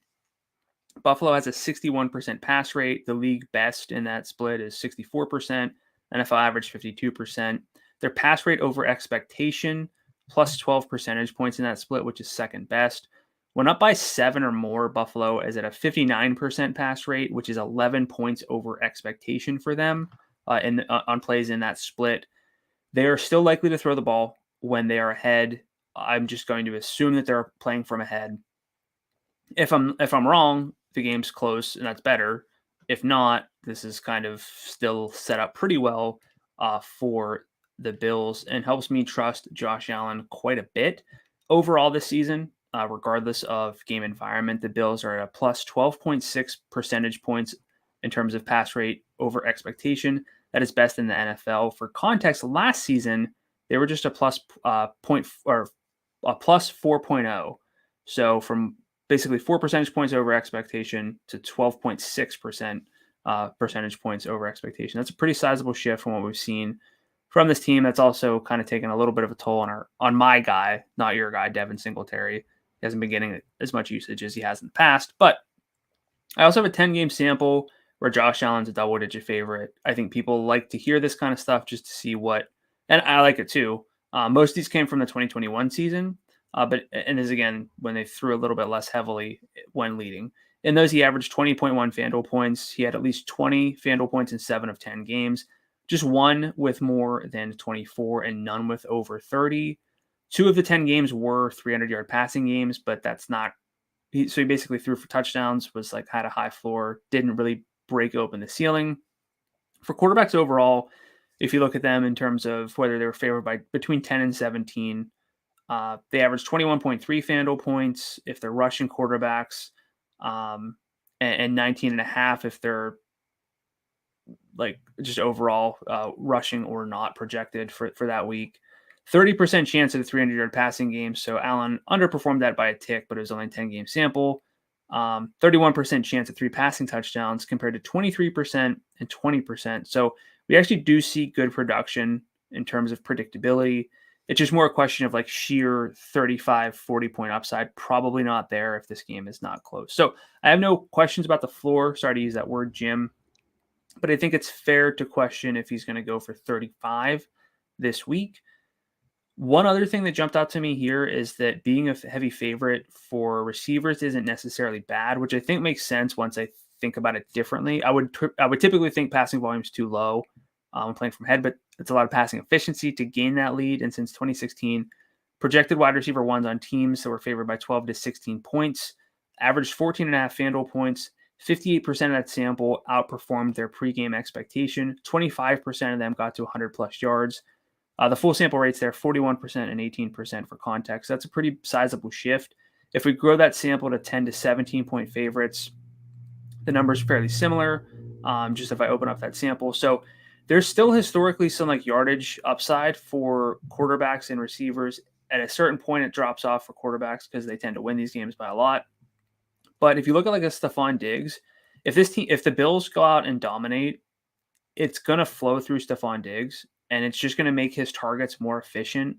Buffalo has a 61% pass rate. The league best in that split is 64%. NFL average 52%. Their pass rate over expectation plus 12 percentage points in that split, which is second best. When up by 7 or more, Buffalo is at a 59% pass rate, which is 11 points over expectation for them on plays in that split. They are still likely to throw the ball when they are ahead. I'm just going to assume that they're playing from ahead. If I'm wrong, the game's close, and that's better. If not, this is kind of still set up pretty well for the Bills and helps me trust Josh Allen quite a bit. Overall this season, regardless of game environment, the Bills are at a plus 12.6 percentage points in terms of pass rate over expectation. That is best in the NFL. For context, last season, they were just a plus 4.0. So from basically 4 percentage points over expectation to 12.6% percentage points over expectation. That's a pretty sizable shift from what we've seen from this team. That's also kind of taken a little bit of a toll on my guy, not your guy, Devin Singletary. He hasn't been getting as much usage as he has in the past. But I also have a 10-game sample where Josh Allen's a double-digit favorite. I think people like to hear this kind of stuff just to see what, and I like it too, Most of these came from the 2021 season, and is again when they threw a little bit less heavily when leading. In those, he averaged 20.1 FanDuel points. He had at least 20 FanDuel points in 7 of 10 games. Just one with more than 24 and none with over 30. 2 of the 10 games were 300-yard passing games, but that's not. So he basically threw for touchdowns, was like had a high floor, didn't really break open the ceiling. For quarterbacks overall, if you look at them in terms of whether they were favored by between 10 and 17, they average 21.3 FanDuel points if they're rushing quarterbacks, and 19 and a half if they're like just overall rushing or not projected for that week. 30% chance at a 300-yard passing game. So Allen underperformed that by a tick, but it was only a 10-game sample. 31% chance at 3 passing touchdowns compared to 23% and 20%. So we actually do see good production in terms of predictability. It's just more a question of like sheer 35, 40-point upside. Probably not there if this game is not close. So I have no questions about the floor. Sorry to use that word, Jim. But I think it's fair to question if he's going to go for 35 this week. One other thing that jumped out to me here is that being a heavy favorite for receivers isn't necessarily bad, which I think makes sense once I think about it differently. I would typically think passing volume is too low when playing from head, but it's a lot of passing efficiency to gain that lead. And since 2016, projected wide receiver ones on teams that were favored by 12 to 16 points, averaged 14.5 FanDuel points. 58% of that sample outperformed their pregame expectation. 25% of them got to 100 plus yards. The full sample rates there, 41% and 18% for context. That's a pretty sizable shift. If we grow that sample to 10 to 17 point favorites, the number's fairly similar, just if I open up that sample. So there's still historically some like yardage upside for quarterbacks and receivers. At a certain point, it drops off for quarterbacks because they tend to win these games by a lot. But if you look at like a Stephon Diggs, if the Bills go out and dominate, it's going to flow through Stephon Diggs. And it's just going to make his targets more efficient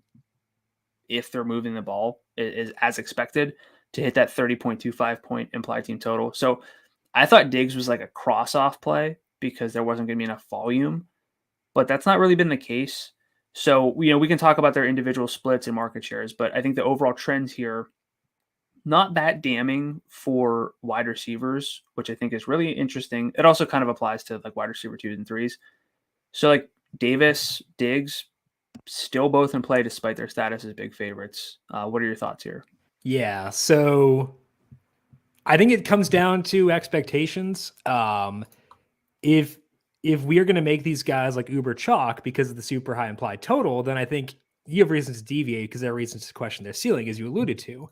if they're moving the ball as expected to hit that 30.25 point implied team total. So I thought Diggs was like a cross-off play because there wasn't going to be enough volume, but that's not really been the case. So, we can talk about their individual splits and market shares, but I think the overall trends here, not that damning for wide receivers, which I think is really interesting. It also kind of applies to like wide receiver 2s and 3s. So like Davis, Diggs, still both in play despite their status as big favorites. What are your thoughts here? Yeah, so I think it comes down to expectations. If we are going to make these guys like uber chalk because of the super high implied total, then I think you have reasons to deviate because there are reasons to question their ceiling, as you alluded to.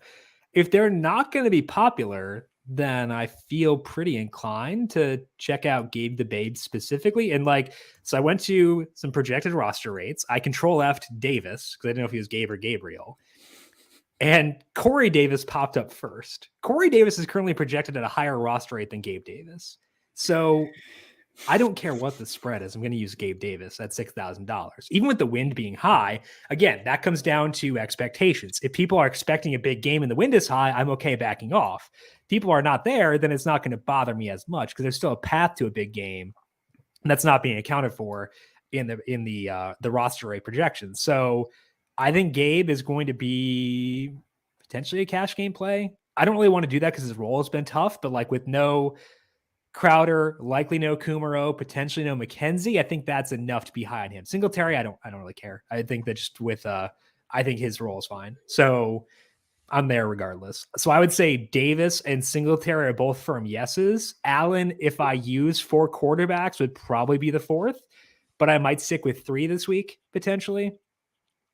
If they're not going to be popular, then I feel pretty inclined to check out Gabe the Babe specifically. And so I went to some projected roster rates. I control F'd Davis because I didn't know if he was Gabe or Gabriel. And Corey Davis popped up first. Corey Davis is currently projected at a higher roster rate than Gabe Davis. So I don't care what the spread is. I'm going to use Gabe Davis at $6,000. Even with the wind being high, again, that comes down to expectations. If people are expecting a big game and the wind is high, I'm okay backing off. People are not there, then it's not going to bother me as much because there's still a path to a big game that's not being accounted for in the roster rate projections. So I think Gabe is going to be potentially a cash game play. I don't really want to do that because his role has been tough, but with no Crowder, likely no Kumaro, potentially no McKenzie, I think that's enough to be high on him. Singletary, I don't really care. I think that just with I think his role is fine. So I'm there regardless. So I would say Davis and Singletary are both firm yeses. Allen, if I use 4 quarterbacks, would probably be the 4th, but I might stick with 3 this week potentially.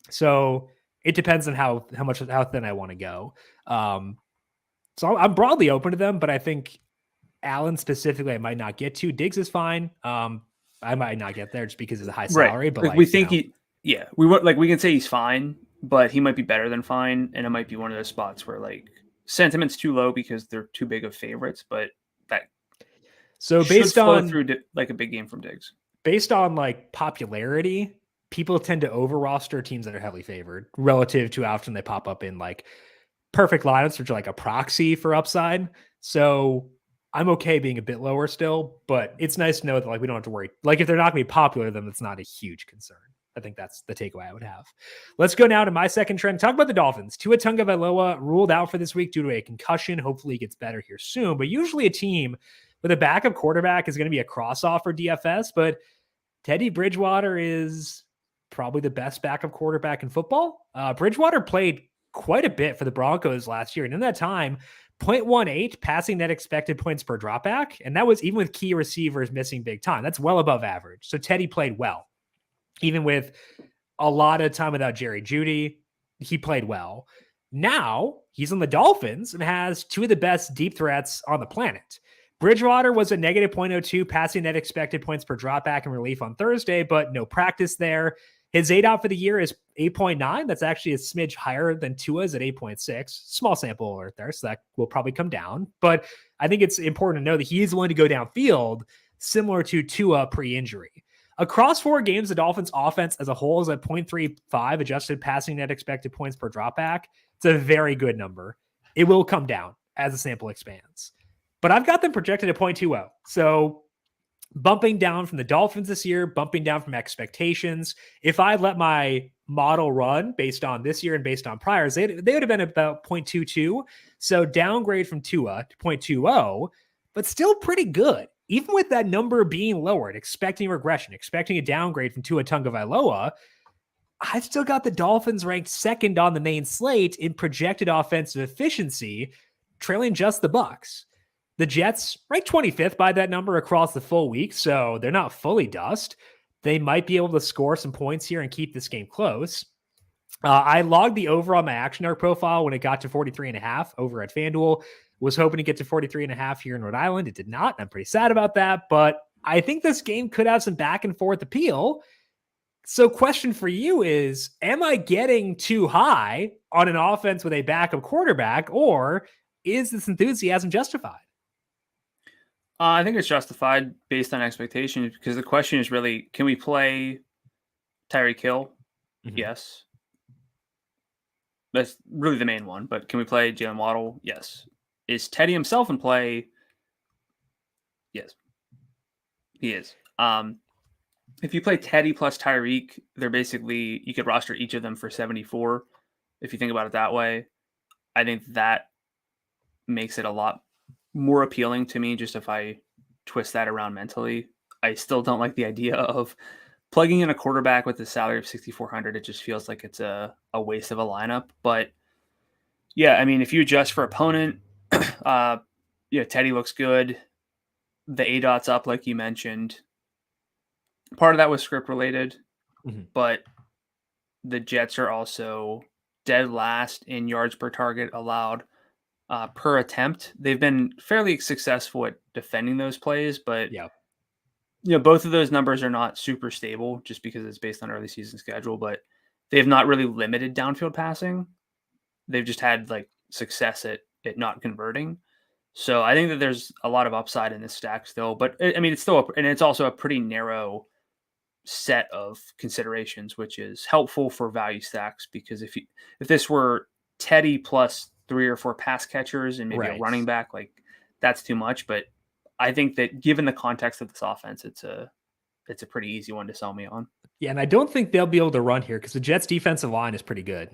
So it depends on how thin I want to go. So I'm broadly open to them, but I think Allen specifically, I might not get to. Diggs is fine. I might not get there just because of the high salary, but we think we can say he's fine, but he might be better than fine, and it might be one of those spots where sentiment's too low because they're too big of favorites. But that based on through a big game from Diggs, based on popularity, people tend to over roster teams that are heavily favored relative to how often they pop up in perfect lineups, which are a proxy for upside. So I'm okay being a bit lower still, but it's nice to know that we don't have to worry. If they're not going to be popular, then it's not a huge concern. I think that's the takeaway I would have. Let's go now to my second trend. Talk about the Dolphins. Tua Tagovailoa ruled out for this week due to a concussion. Hopefully he gets better here soon. But usually a team with a backup quarterback is going to be a cross-off for DFS. But Teddy Bridgewater is probably the best backup quarterback in football. Bridgewater played quite a bit for the Broncos last year. And in that time, 0.18 passing net expected points per dropback. And that was even with key receivers missing big time. That's well above average. So Teddy played well. Even with a lot of time without Jerry Jeudy, he played well. Now he's on the Dolphins and has two of the best deep threats on the planet. Bridgewater was a negative 0.02 passing net expected points per dropback and relief on Thursday, but no practice there. His 8 out for the year is 8.9. That's actually a smidge higher than Tua's at 8.6. Small sample alert there, so that will probably come down. But I think it's important to know that he is willing to go downfield, similar to Tua pre-injury. Across 4 games, the Dolphins' offense as a whole is at 0.35 adjusted passing net expected points per dropback. It's a very good number. It will come down as the sample expands. But I've got them projected at 0.20. So bumping down from the Dolphins this year, bumping down from expectations. If I let my model run based on this year and based on priors, they would have been about 0.22. So downgrade from Tua to 0.20, but still pretty good. Even with that number being lowered, expecting regression, expecting a downgrade from Tua Tagovailoa, I've still got the Dolphins ranked second on the main slate in projected offensive efficiency, trailing just the Bucs. The Jets ranked 25th by that number across the full week, so they're not fully dust. They might be able to score some points here and keep this game close. I logged the over on my action arc profile when it got to 43.5 over at FanDuel. Was hoping to get to 43.5 here in Rhode Island. It did not. I'm pretty sad about that, but I think this game could have some back and forth appeal. So question for you is, am I getting too high on an offense with a backup quarterback, or is this enthusiasm justified? I think it's justified based on expectations, because the question is really, can we play Tyreek Hill? Mm-hmm. Yes. That's really the main one, but can we play Jalen Waddle? Yes. Is Teddy himself in play? Yes, he is. If you play Teddy plus Tyreek, they're basically, you could roster each of them for 74. If you think about it that way, I think that makes it a lot more appealing to me. Just if I twist that around mentally, I still don't like the idea of plugging in a quarterback with a salary of 6,400. It just feels like it's a waste of a lineup. But yeah, I mean, if you adjust for opponent, Teddy looks good. The ADOT's up, like you mentioned. Part of that was script related, but the Jets are also dead last in yards per target allowed per attempt. They've been fairly successful at defending those plays, but both of those numbers are not super stable just because it's based on early season schedule, but they have not really limited downfield passing. They've just had success at not converting. So I think that there's a lot of upside in this stack still, but I mean, it's also a pretty narrow set of considerations, which is helpful for value stacks, because if this were Teddy plus 3 or 4 pass catchers and maybe a running back, that's too much. But I think that given the context of this offense, it's a pretty easy one to sell me on. Yeah, and I don't think they'll be able to run here because the Jets' defensive line is pretty good.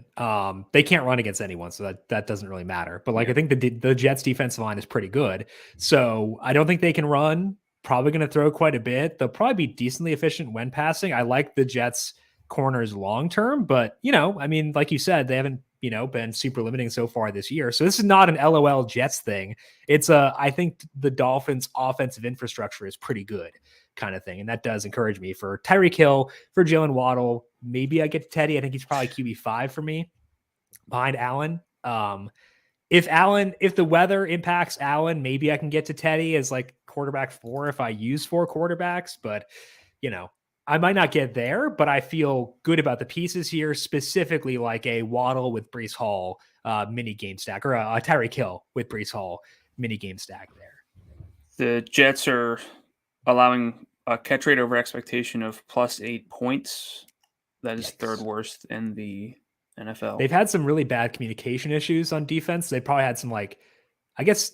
They can't run against anyone, so that doesn't really matter. But I think the Jets' defensive line is pretty good. So I don't think they can run. Probably going to throw quite a bit. They'll probably be decently efficient when passing. I like the Jets' corners long term, but I mean, like you said, they haven't been super limiting so far this year. So this is not an LOL Jets thing. It's I think the Dolphins' offensive infrastructure is pretty good kind of thing. And that does encourage me for Tyreek Hill, for Jalen Waddle. Maybe I get to Teddy. I think he's probably QB5 for me behind Allen. If the weather impacts Allen, maybe I can get to Teddy as quarterback 4 if I use 4 quarterbacks, but I might not get there, but I feel good about the pieces here, specifically a Waddle with Breece Hall mini game stack, or a Tyreek Hill with Breece Hall mini game stack there. The Jets are allowing a catch rate over expectation of plus 8 points. That is third worst in the NFL. They've had some really bad communication issues on defense. They probably had some I guess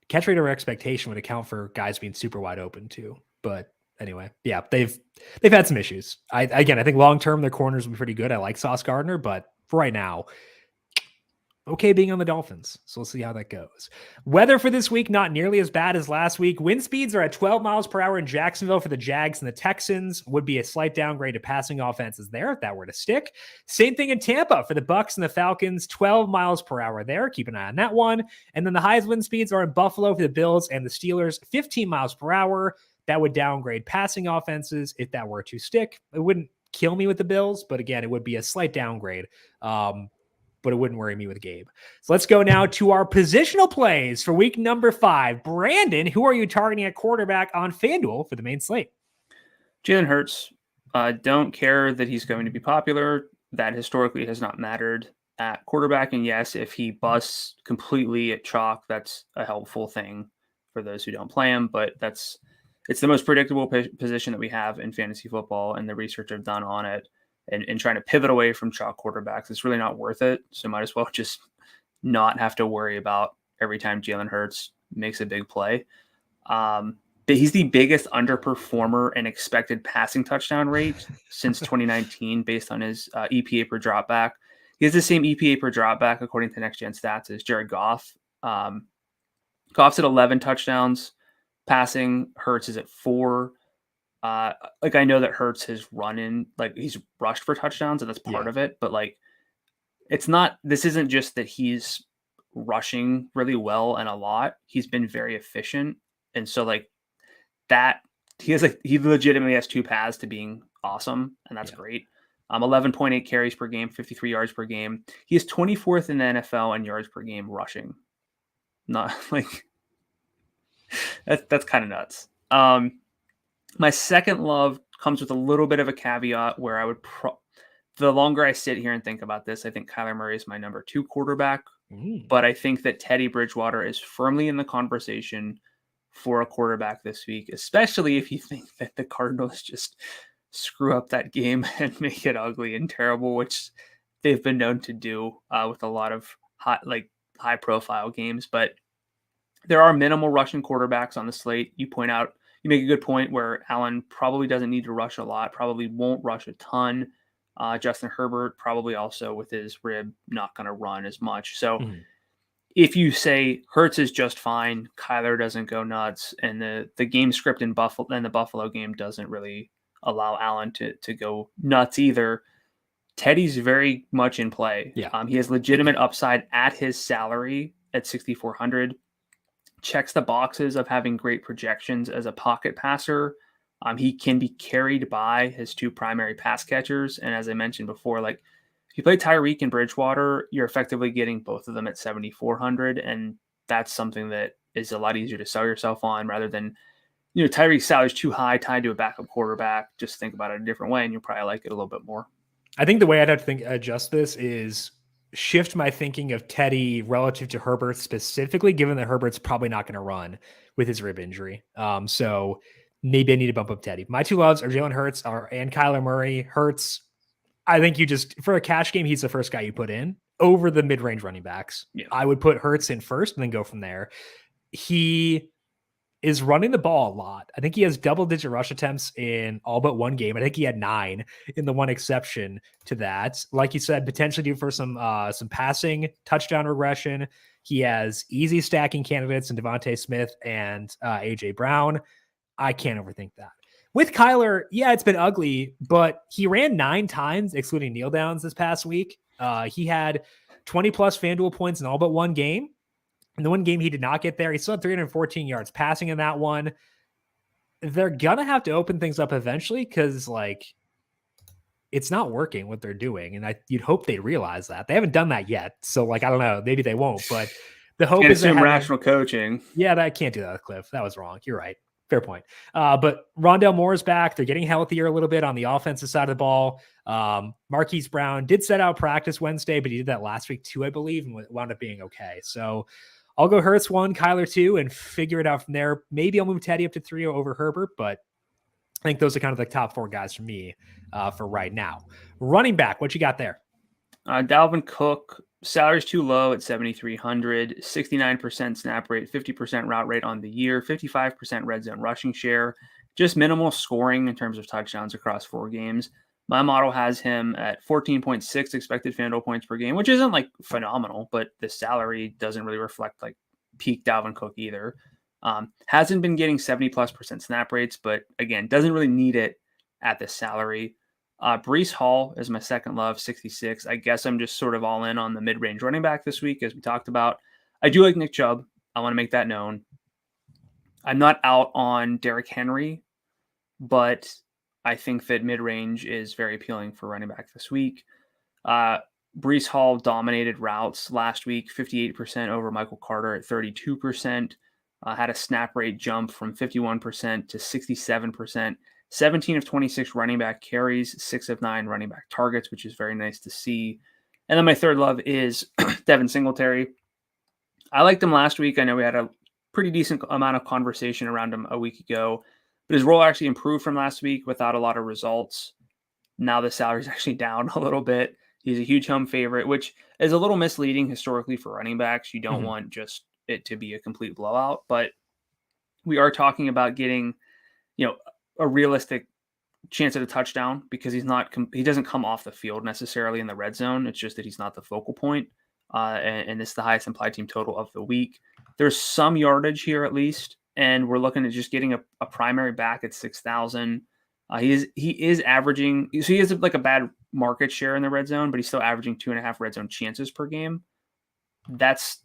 catch rate over expectation would account for guys being super wide open too. But anyway, yeah, they've had some issues. I think long term their corners will be pretty good. I like Sauce Gardner, but for right now, okay being on the Dolphins. So we'll see how that goes. Weather for this week, not nearly as bad as last week. Wind speeds are at 12 miles per hour in Jacksonville for the Jags and the Texans. Would be a slight downgrade to passing offenses there if that were to stick. Same thing in Tampa for the Bucs and the Falcons, 12 miles per hour there. Keep an eye on that one. And then the highest wind speeds are in Buffalo for the Bills and the Steelers, 15 miles per hour. That would downgrade passing offenses if that were to stick. It wouldn't kill me with the Bills, but again, it would be a slight downgrade. But it wouldn't worry me with Gabe. So let's go now to our positional plays for week number 5. Brandon, who are you targeting at quarterback on FanDuel for the main slate? Jalen Hurts. Don't care that he's going to be popular. That historically has not mattered at quarterback. And yes, if he busts completely at chalk, that's a helpful thing for those who don't play him. But it's the most predictable position that we have in fantasy football, and the research I've done on it. And trying to pivot away from chalk quarterbacks, it's really not worth it. So might as well just not have to worry about every time Jalen Hurts makes a big play. He's the biggest underperformer in expected passing touchdown rate since 2019 based on his EPA per dropback. He has the same EPA per dropback according to Next Gen Stats as Jared Goff. Goff's at 11 touchdowns passing. Hurts is at 4. I know that Hurts has he's rushed for touchdowns, and that's part of it, but this isn't just that he's rushing really well and a lot. He's been very efficient. And so he legitimately has 2 paths to being awesome. And that's great. 11.8 carries per game, 53 yards per game. He is 24th in the NFL in yards per game rushing. Not that's kind of nuts. My second love comes with a little bit of a caveat where I would the longer I sit here and think about this, I think Kyler Murray is my number 2 quarterback. But I think that Teddy Bridgewater is firmly in the conversation for a quarterback this week, especially if you think that the Cardinals just screw up that game and make it ugly and terrible, which they've been known to do with a lot of high profile games. But there are minimal rushing quarterbacks on the slate. You make a good point where Allen probably doesn't need to rush a lot, probably won't rush a ton. Justin Herbert probably also with his rib not going to run as much. So if you say Hurts is just fine, Kyler doesn't go nuts, and the game script in the Buffalo game doesn't really allow Allen to go nuts either, Teddy's very much in play. Yeah. He has legitimate upside at his salary at 6,400. Checks the boxes of having great projections as a pocket passer. He can be carried by his 2 primary pass catchers. And as I mentioned before, if you play Tyreek and Bridgewater, you're effectively getting both of them at 7,400. And that's something that is a lot easier to sell yourself on rather than, Tyreek's salary is too high tied to a backup quarterback. Just think about it a different way and you'll probably like it a little bit more. I think the way I'd have to adjust this is shift my thinking of Teddy relative to Herbert specifically, given that Herbert's probably not going to run with his rib injury. So maybe I need to bump up Teddy. My 2 loves are Jalen Hurts and Kyler Murray. Hurts, I think for a cash game, he's the first guy you put in over the mid-range running backs. Yeah. I would put Hurts in first and then go from there. He is running the ball a lot. I think he has double-digit rush attempts in all but 1 game. I think he had 9 in the one exception to that. Like you said, potentially due for some passing touchdown regression. He has easy stacking candidates in Devontae Smith and AJ Brown. I can't overthink that. With Kyler, yeah, it's been ugly, but he ran 9 times, excluding kneel downs this past week. He had 20-plus FanDuel points in all but 1 game. In the 1 game he did not get there, he still had 314 yards passing in that one. They're going to have to open things up eventually because, it's not working what they're doing. And you'd hope they realize that. They haven't done that yet. So, I don't know. Maybe they won't. But the hope is assume rational coaching. Yeah, I can't do that, Cliff. That was wrong. You're right. Fair point. But Rondale Moore is back. They're getting healthier a little bit on the offensive side of the ball. Marquise Brown did set out practice Wednesday, but he did that last week too, I believe, and wound up being okay. So I'll go Hurts 1, Kyler 2, and figure it out from there. Maybe I'll move Teddy up to 3 over Herbert, but I think those are kind of the top 4 guys for me for right now. Running back, what you got there? Dalvin Cook, salary's too low at 7,300, 69% snap rate, 50% route rate on the year, 55% red zone rushing share. just minimal scoring in terms of touchdowns across 4 games. My model has him at 14.6 expected FanDuel points per game, which isn't like phenomenal, but the salary doesn't really reflect like peak Dalvin Cook either. Hasn't been getting 70+% snap rates, but again, doesn't really need it at this salary. Breece Hall is my second love, 66. I guess I'm just sort of all in on the mid-range running back this week, as we talked about. I do like Nick Chubb. I want to make that known. I'm not out on Derrick Henry, but I think that mid-range is very appealing for running back this week. Breece Hall dominated routes last week, 58% over Michael Carter at 32%. Had a snap rate jump from 51% to 67%. 17 of 26 running back carries, 6 of 9 running back targets, which is very nice to see. And then my third love is Devin Singletary. I liked him last week. I know we had a pretty decent amount of conversation around him a week ago, but his role actually improved from last week without a lot of results. Now the salary is actually down a little bit. He's a huge home favorite, which is a little misleading historically for running backs. You don't want just it to be a complete blowout, but we are talking about getting, a realistic chance at a touchdown because he doesn't come off the field necessarily in the red zone. It's just that he's not the focal point. And it's the highest implied team total of the week. There's some yardage here at least, and we're looking at just getting a primary back at 6,000. He is averaging, so he has like a bad market share in the red zone, but he's still averaging 2.5 red zone chances per game. That's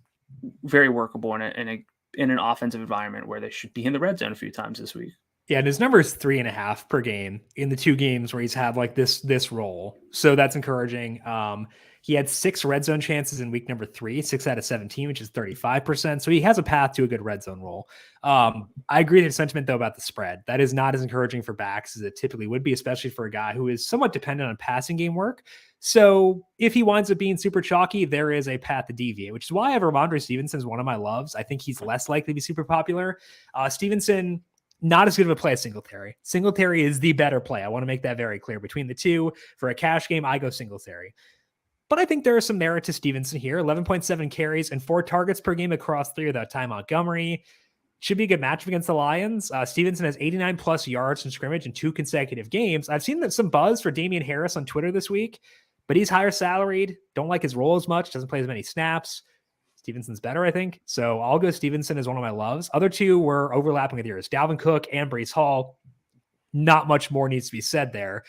very workable in an offensive environment where they should be in the red zone a few times this week. Yeah, and his number is 3.5 per game in the 2 games where he's had like this role. So that's encouraging. He had 6 red zone chances in week number 3, 6 out of 17, which is 35%. So he has a path to a good red zone role. I agree with the sentiment though about the spread. That is not as encouraging for backs as it typically would be, especially for a guy who is somewhat dependent on passing game work. So if he winds up being super chalky, there is a path to deviate, which is why I have Ramondre Stevenson as one of my loves. I think he's less likely to be super popular. Stevenson, not as good of a play as Singletary. Singletary is the better play. I want to make that very clear. Between the two, for a cash game, I go Singletary. But I think there is some merit to Stevenson here. 11.7 carries and 4 targets per game across 3 without Ty Montgomery. Should be a good matchup against the Lions. Stevenson has 89 plus yards from scrimmage in 2 consecutive games. I've seen some buzz for Damian Harris on Twitter this week, but he's higher salaried. Don't like his role as much. Doesn't play as many snaps. Stevenson's better, I think. So I'll go Stevenson as one of my loves. Other 2 were overlapping with yours. Dalvin Cook and Breece Hall. Not much more needs to be said there.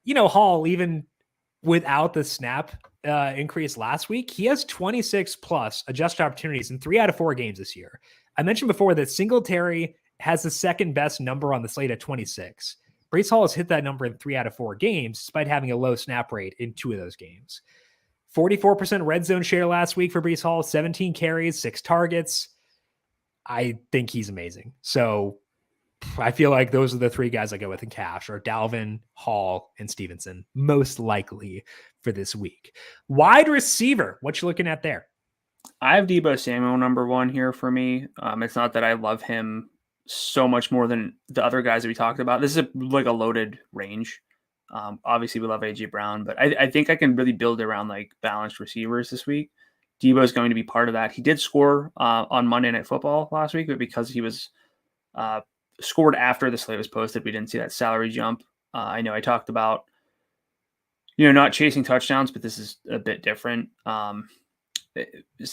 Hall, even without the snap increase last week, he has 26 plus adjusted opportunities in 3 out of 4 games this year. I mentioned before that Singletary has the second best number on the slate at 26. Breece Hall has hit that number in 3 out of 4 games, despite having a low snap rate in 2 of those games. 44% red zone share last week for Breece Hall, 17 carries, 6 targets. I think he's amazing. So I feel like those are the 3 guys I go with in cash, are Dalvin, Hall, and Stevenson, most likely for this week. Wide receiver, what you looking at there? I have Deebo Samuel number 1 here for me. It's not that I love him so much more than the other guys that we talked about. This is like a loaded range. Obviously, we love AJ Brown, but I think I can really build around like balanced receivers this week. Deebo is going to be part of that. He did score on Monday Night Football last week, but because he was scored after the slate was posted, we didn't see that salary jump. I know I talked about not chasing touchdowns, but this is a bit different.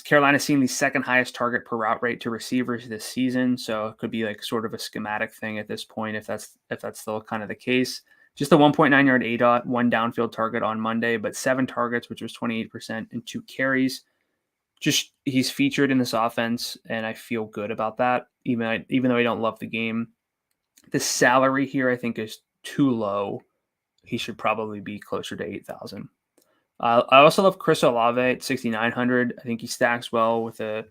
Carolina's seeing the second highest target per route rate to receivers this season, so it could be like sort of a schematic thing at this point if that's still kind of the case. Just a 1.9 yard ADOT, 1 downfield target on Monday, but 7 targets, which was 28%, and 2 carries. Just he's featured in this offense, and I feel good about that, even though I don't love the game. The salary here, I think, is too low. He should probably be closer to 8,000. I also love Chris Olave at 6,900. I think he stacks well with the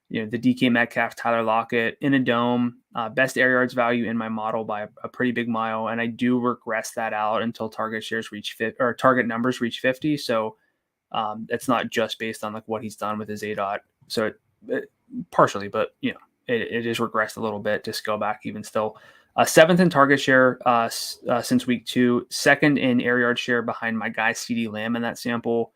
DK Metcalf, Tyler Lockett in a dome. Best air yards value in my model by a pretty big mile, and I do regress that out until target numbers reach 50. So it's not just based on like what he's done with his ADOT. So it partially, but it is regressed a little bit. Just go back even still. 7th in target share since week 2, 2nd in air yard share behind my guy CeeDee Lamb in that sample.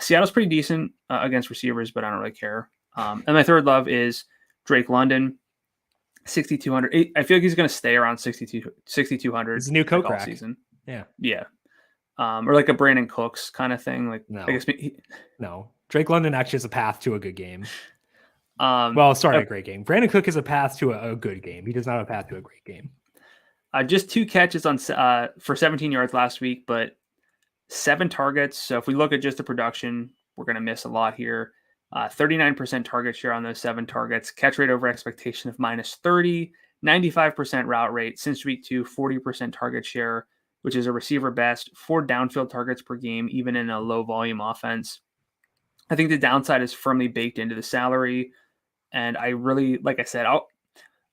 Seattle's pretty decent against receivers, but I don't really care. And my third love is Drake London. 6,200. I feel like he's going to stay around 6,200. He's a new all co-crack. season. Yeah. Or like a Brandon Cooks kind of thing. Like, No. I guess no. Drake London actually has a path to a good game. A great game. Brandon Cook has a path to a good game. He does not have a path to a great game. Just 2 catches for 17 yards last week, but 7 targets. So if we look at just the production, we're going to miss a lot here. 39% target share on those 7 targets. Catch rate over expectation of -30. 95% route rate. Since week 2, 40% target share, which is a receiver best. 4 downfield targets per game, even in a low volume offense. I think the downside is firmly baked into the salary. And I really, like I said,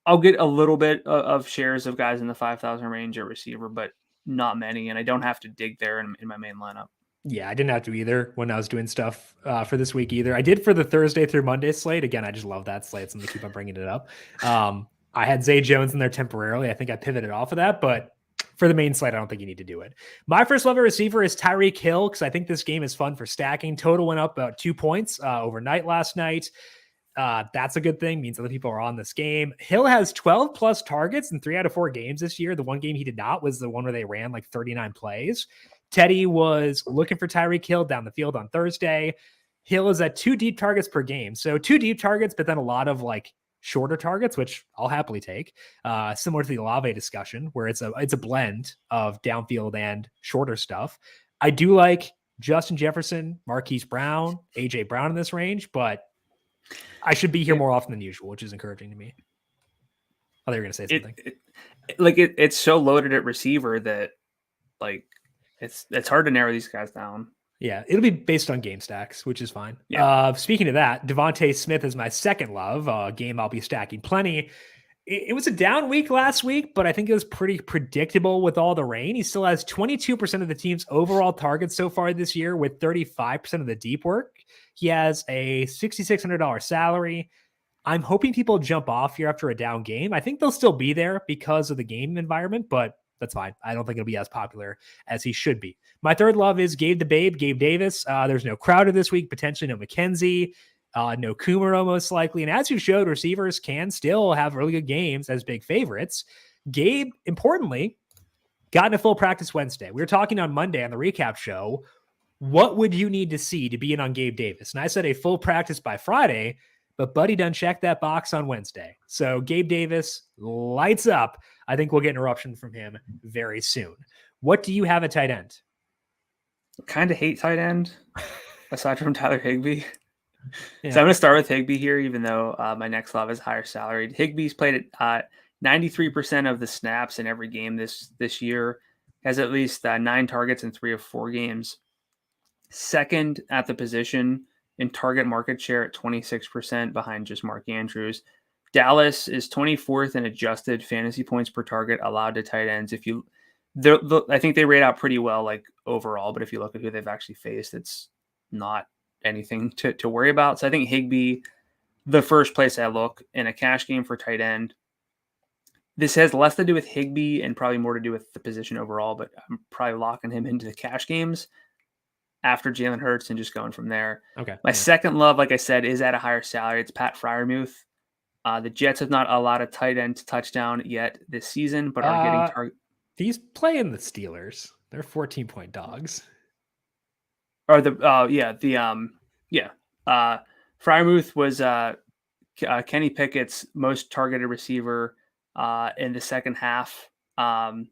I'll get a little bit of shares of guys in the 5,000 range at receiver, but not many. And I don't have to dig there in my main lineup. Yeah, I didn't have to either when I was doing stuff for this week either. I did for the Thursday through Monday slate. Again, I just love that slate, so I'm going to keep on bringing it up. I had Zay Jones in there temporarily. I think I pivoted off of that, but for the main slate, I don't think you need to do it. My first level receiver is Tyreek Hill because I think this game is fun for stacking. Total went up about 2 points overnight last night. That's a good thing. Means other people are on this game. Hill has 12 plus targets in 3 out of 4 games this year. The one game he did not was the one where they ran like 39 plays. Teddy was looking for Tyreek Hill down the field on Thursday. Hill is at 2 deep targets per game. So 2 deep targets, but then a lot of like shorter targets, which I'll happily take. Similar to the Olave discussion, where it's a blend of downfield and shorter stuff. I do like Justin Jefferson, Marquise Brown, AJ Brown in this range, but I should be here more often than usual, which is encouraging to me. Oh, they were going to say something. It's so loaded at receiver that like it's hard to narrow these guys down. Yeah, it'll be based on game stacks, which is fine. Yeah. Speaking of that, Devontae Smith is my second love. Game I'll be stacking plenty. It was a down week last week, but I think it was pretty predictable with all the rain. He still has 22% of the team's overall targets so far this year with 35% of the deep work. He has a $6,600 salary. I'm hoping people jump off here after a down game. I think they'll still be there because of the game environment, but that's fine. I don't think it'll be as popular as he should be. My third love is Gabe Davis. There's no Crowder this week, potentially no McKenzie, no Kumaro most likely. And as you showed, receivers can still have really good games as big favorites. Gabe, importantly, got in a full practice Wednesday. We were talking on Monday on the recap show. What would you need to see to be in on Gabe Davis? And I said a full practice by Friday, but Buddy done checked that box on Wednesday. So Gabe Davis lights up. I think we'll get an eruption from him very soon. What do you have at tight end? Kind of hate tight end, aside from Tyler Higbee. Yeah. So I'm going to start with Higbee here, even though my next love is higher salaried. Higbee's played at 93% of the snaps in every game this year. Has at least 9 targets in 3 of 4 games. Second at the position in target market share at 26% behind just Mark Andrews. Dallas is 24th in adjusted fantasy points per target allowed to tight ends. I think they rate out pretty well, like overall, but if you look at who they've actually faced, it's not anything to worry about. So I think Higbee, the first place I look in a cash game for tight end. This has less to do with Higbee and probably more to do with the position overall, but I'm probably locking him into the cash games after Jalen Hurts and just going from there. Okay. My second love, like I said, is at a higher salary. It's Pat Freiermuth. The Jets have not allowed a tight end to touchdown yet this season, but are getting target. He's playing the Steelers. They're 14-point dogs. Or Freiermuth was Kenny Pickett's most targeted receiver in the second half of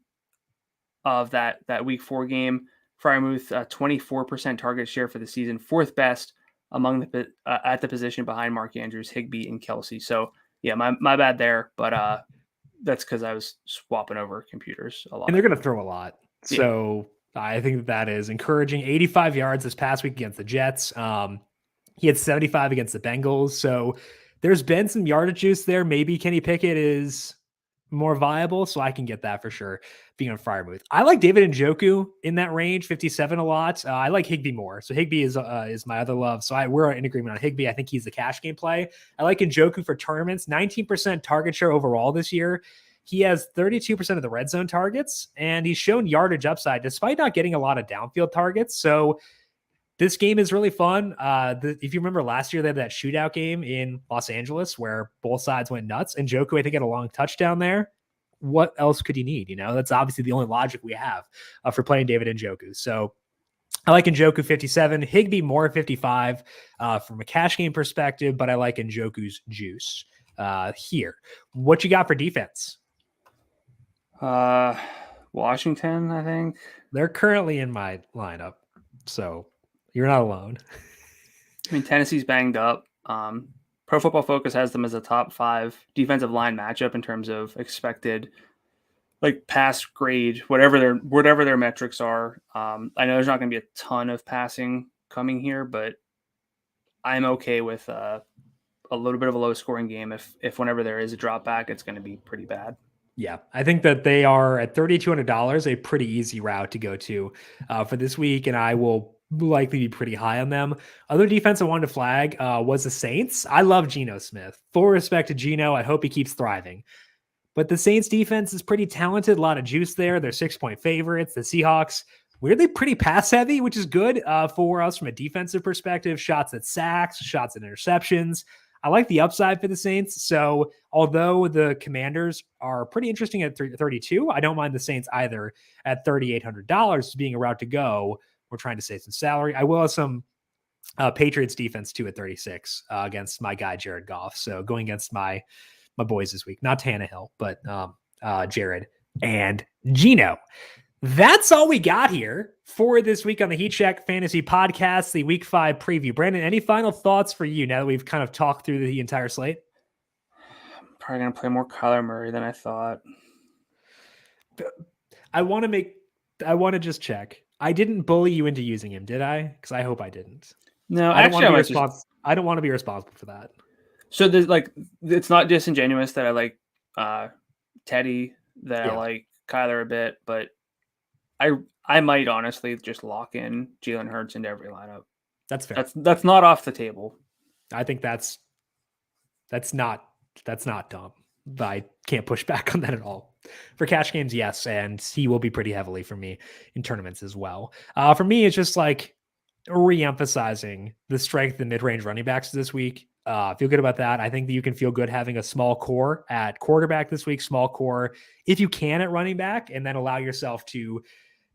that week 4 game. Freiermuth, 24% target share for the season, 4th best among at the position behind Mark Andrews, Higbee, and Kelsey. So yeah, my bad there, but that's because I was swapping over computers a lot. And they're going to throw a lot. So I think that is encouraging. 85 yards this past week against the Jets. He had 75 against the Bengals. So there's been some yardage juice there. Maybe Kenny Pickett is more viable, so I can get that for sure being on Freiermuth. I like David Njoku in that range, 57 a lot. I like Higbee more. So Higbee is my other love. So we're in agreement on Higbee. I think he's the cash game play. I like Njoku for tournaments, 19% target share overall this year. He has 32% of the red zone targets, and he's shown yardage upside despite not getting a lot of downfield targets. So this game is really fun. If you remember last year, they had that shootout game in Los Angeles where both sides went nuts, and Njoku, I think, had a long touchdown there. What else could you need? That's obviously the only logic we have for playing David Njoku. So I like Njoku 57, Higbee more 55 from a cash game perspective, but I like Njoku's juice here. What you got for defense? Washington, I think. They're currently in my lineup, so you're not alone. I mean, Tennessee's banged up. Pro Football Focus has them as a top 5 defensive line matchup in terms of expected pass grade, whatever their metrics are. I know there's not going to be a ton of passing coming here, but I'm okay with a little bit of a low scoring game. If whenever there is a drop back, it's going to be pretty bad. Yeah, I think that they are at $3,200, a pretty easy route to go to for this week, and I will likely be pretty high on them. Other defense I wanted to flag was the Saints. I love Geno Smith. Full respect to Geno. I hope he keeps thriving. But the Saints defense is pretty talented. A lot of juice there. They're 6-point favorites. The Seahawks, weirdly pretty pass heavy, which is good for us from a defensive perspective. Shots at sacks, shots at interceptions. I like the upside for the Saints. So although the Commanders are pretty interesting at 32, I don't mind the Saints either at $3,800 being a route to go. We're trying to save some salary. I will have some Patriots defense too at 36 against my guy, Jared Goff. So going against my boys this week, not Tannehill, but Jared and Geno. That's all we got here for this week on the Heat Check Fantasy Podcast, the Week 5 preview. Brandon, any final thoughts for you now that we've kind of talked through the entire slate? I'm probably going to play more Kyler Murray than I thought. I want to just check. I didn't bully you into using him, did I? Because I hope I didn't. No, I don't want to be responsible for that. So there's it's not disingenuous that I like Teddy, that I like Kyler a bit, but I might honestly just lock in Jalen Hurts into every lineup. That's fair. That's not off the table. I think that's not dumb. I can't push back on that at all. For cash games, yes, and he will be pretty heavily for me in tournaments as well. For me, it's just re-emphasizing the strength of mid-range running backs this week. Feel good about that. I think that you can feel good having a small core at quarterback this week, small core if you can at running back, and then allow yourself to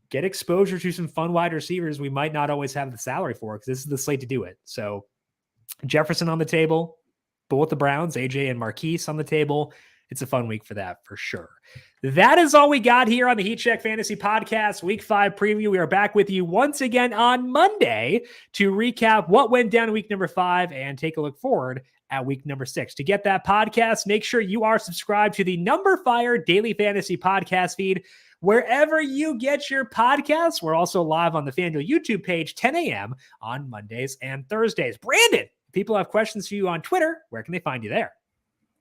get exposure to some fun wide receivers we might not always have the salary for, because this is the slate to do it. So Jefferson on the table, both the Browns, AJ and Marquise on the table. It's a fun week for that for sure. That is all we got here on the Heat Check Fantasy Podcast, Week 5 preview. We are back with you once again on Monday to recap what went down in week number 5 and take a look forward at week number 6. To get that podcast, make sure you are subscribed to the numberFire Daily Fantasy Podcast feed wherever you get your podcasts. We're also live on the FanDuel YouTube page, 10 a.m. on Mondays and Thursdays. Brandon, people have questions for you on Twitter. Where can they find you there?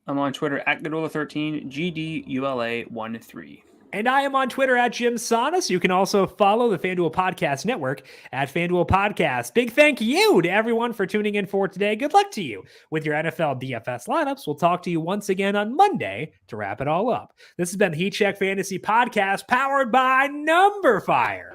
I'm on Twitter at Godula13, GDULA13. And I am on Twitter at Jim Saunas. You can also follow the FanDuel Podcast Network at FanDuel Podcast. Big thank you to everyone for tuning in for today. Good luck to you with your NFL DFS lineups. We'll talk to you once again on Monday to wrap it all up. This has been the Heat Check Fantasy Podcast powered by numberFire.